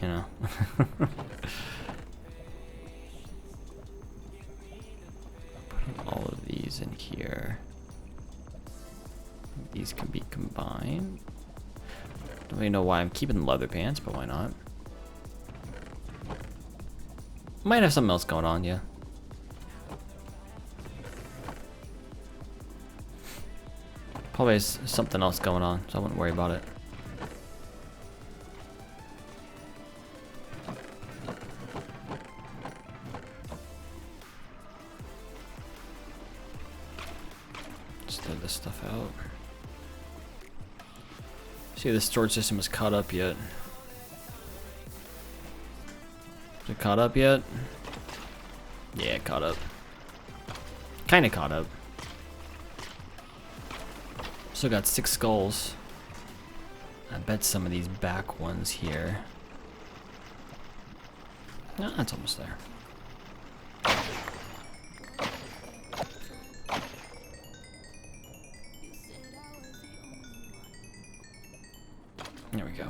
You know. Putting all of these in here. These can be combined. Don't really know why I'm keeping leather pants, but why not? Might have something else going on, yeah. Probably has something else going on, so I wouldn't worry about it. Just throw this stuff out. See if the storage system is caught up yet. Is it caught up yet? Yeah, caught up. Kinda caught up. Still got 6 skulls. I bet some of these back ones here. No, that's almost there. There we go.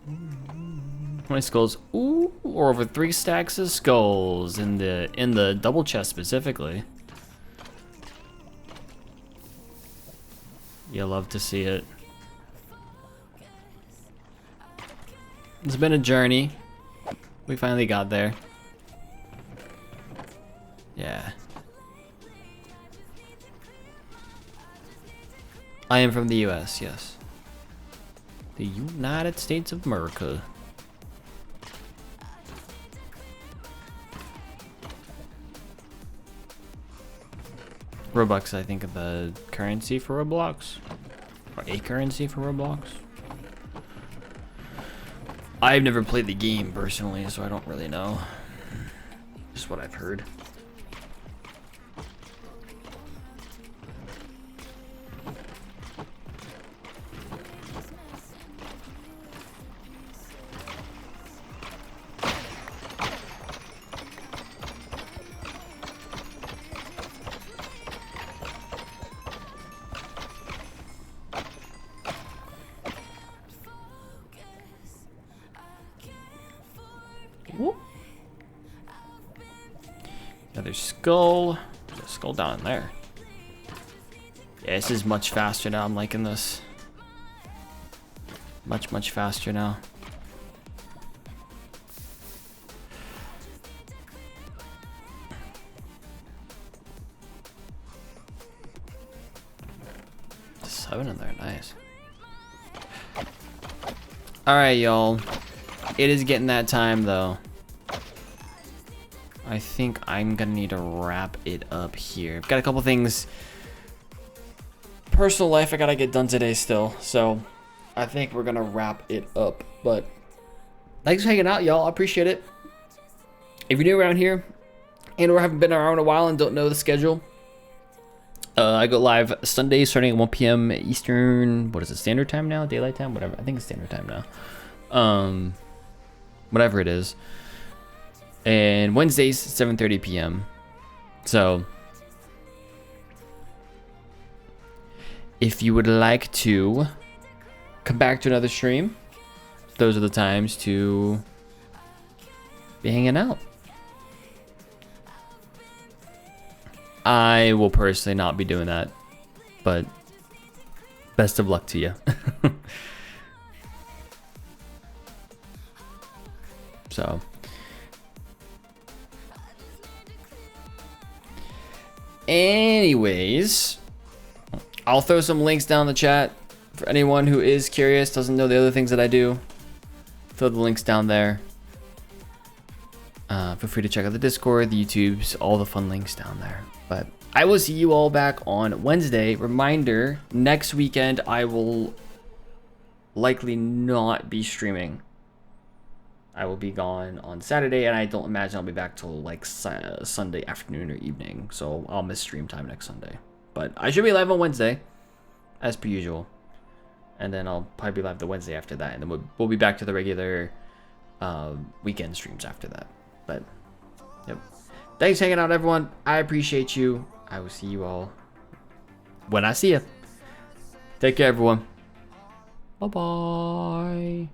How many skulls? Ooh, or over 3 stacks of skulls in the double chest specifically. You love to see it. It's been a journey. We finally got there. Yeah. I am from the US, yes. The United States of America. Robux, I think, of the currency for Roblox. Or a currency for Roblox. I've never played the game personally, so I don't really know. Just what I've heard. Whoop. Another skull. There's a skull down in there. Yeah, this is much faster now. I'm liking this. Much faster now. There's 7 in there, nice. Alright, y'all. It is getting that time, though. I think I'm gonna need to wrap it up here. I've got a couple things personal life I gotta get done today still. So I think we're gonna wrap it up. But thanks for hanging out, y'all. I appreciate it. If you're new around here and or haven't been around in a while and don't know the schedule, I go live Sundays starting at 1 p.m. Eastern. What is it? Standard time now? Daylight time? Whatever. I think it's standard time now. Whatever it is. And Wednesdays 7:30 p.m. So if you would like to come back to another stream, those are the times to be hanging out. I will personally not be doing that, but best of luck to you. So anyways, I'll throw some links down in the chat for anyone who is curious, doesn't know the other things that I do. Throw the links down there. Feel free to check out the Discord, the YouTubes, all the fun links down there. But I will see you all back on Wednesday. Reminder, next weekend I will likely not be streaming. I will be gone on Saturday, and I don't imagine I'll be back till like Sunday afternoon or evening. So I'll miss stream time next Sunday. But I should be live on Wednesday, as per usual. And then I'll probably be live the Wednesday after that. And then we'll be back to the regular weekend streams after that. But, yep. Thanks for hanging out, everyone. I appreciate you. I will see you all when I see you. Take care, everyone. Bye-bye.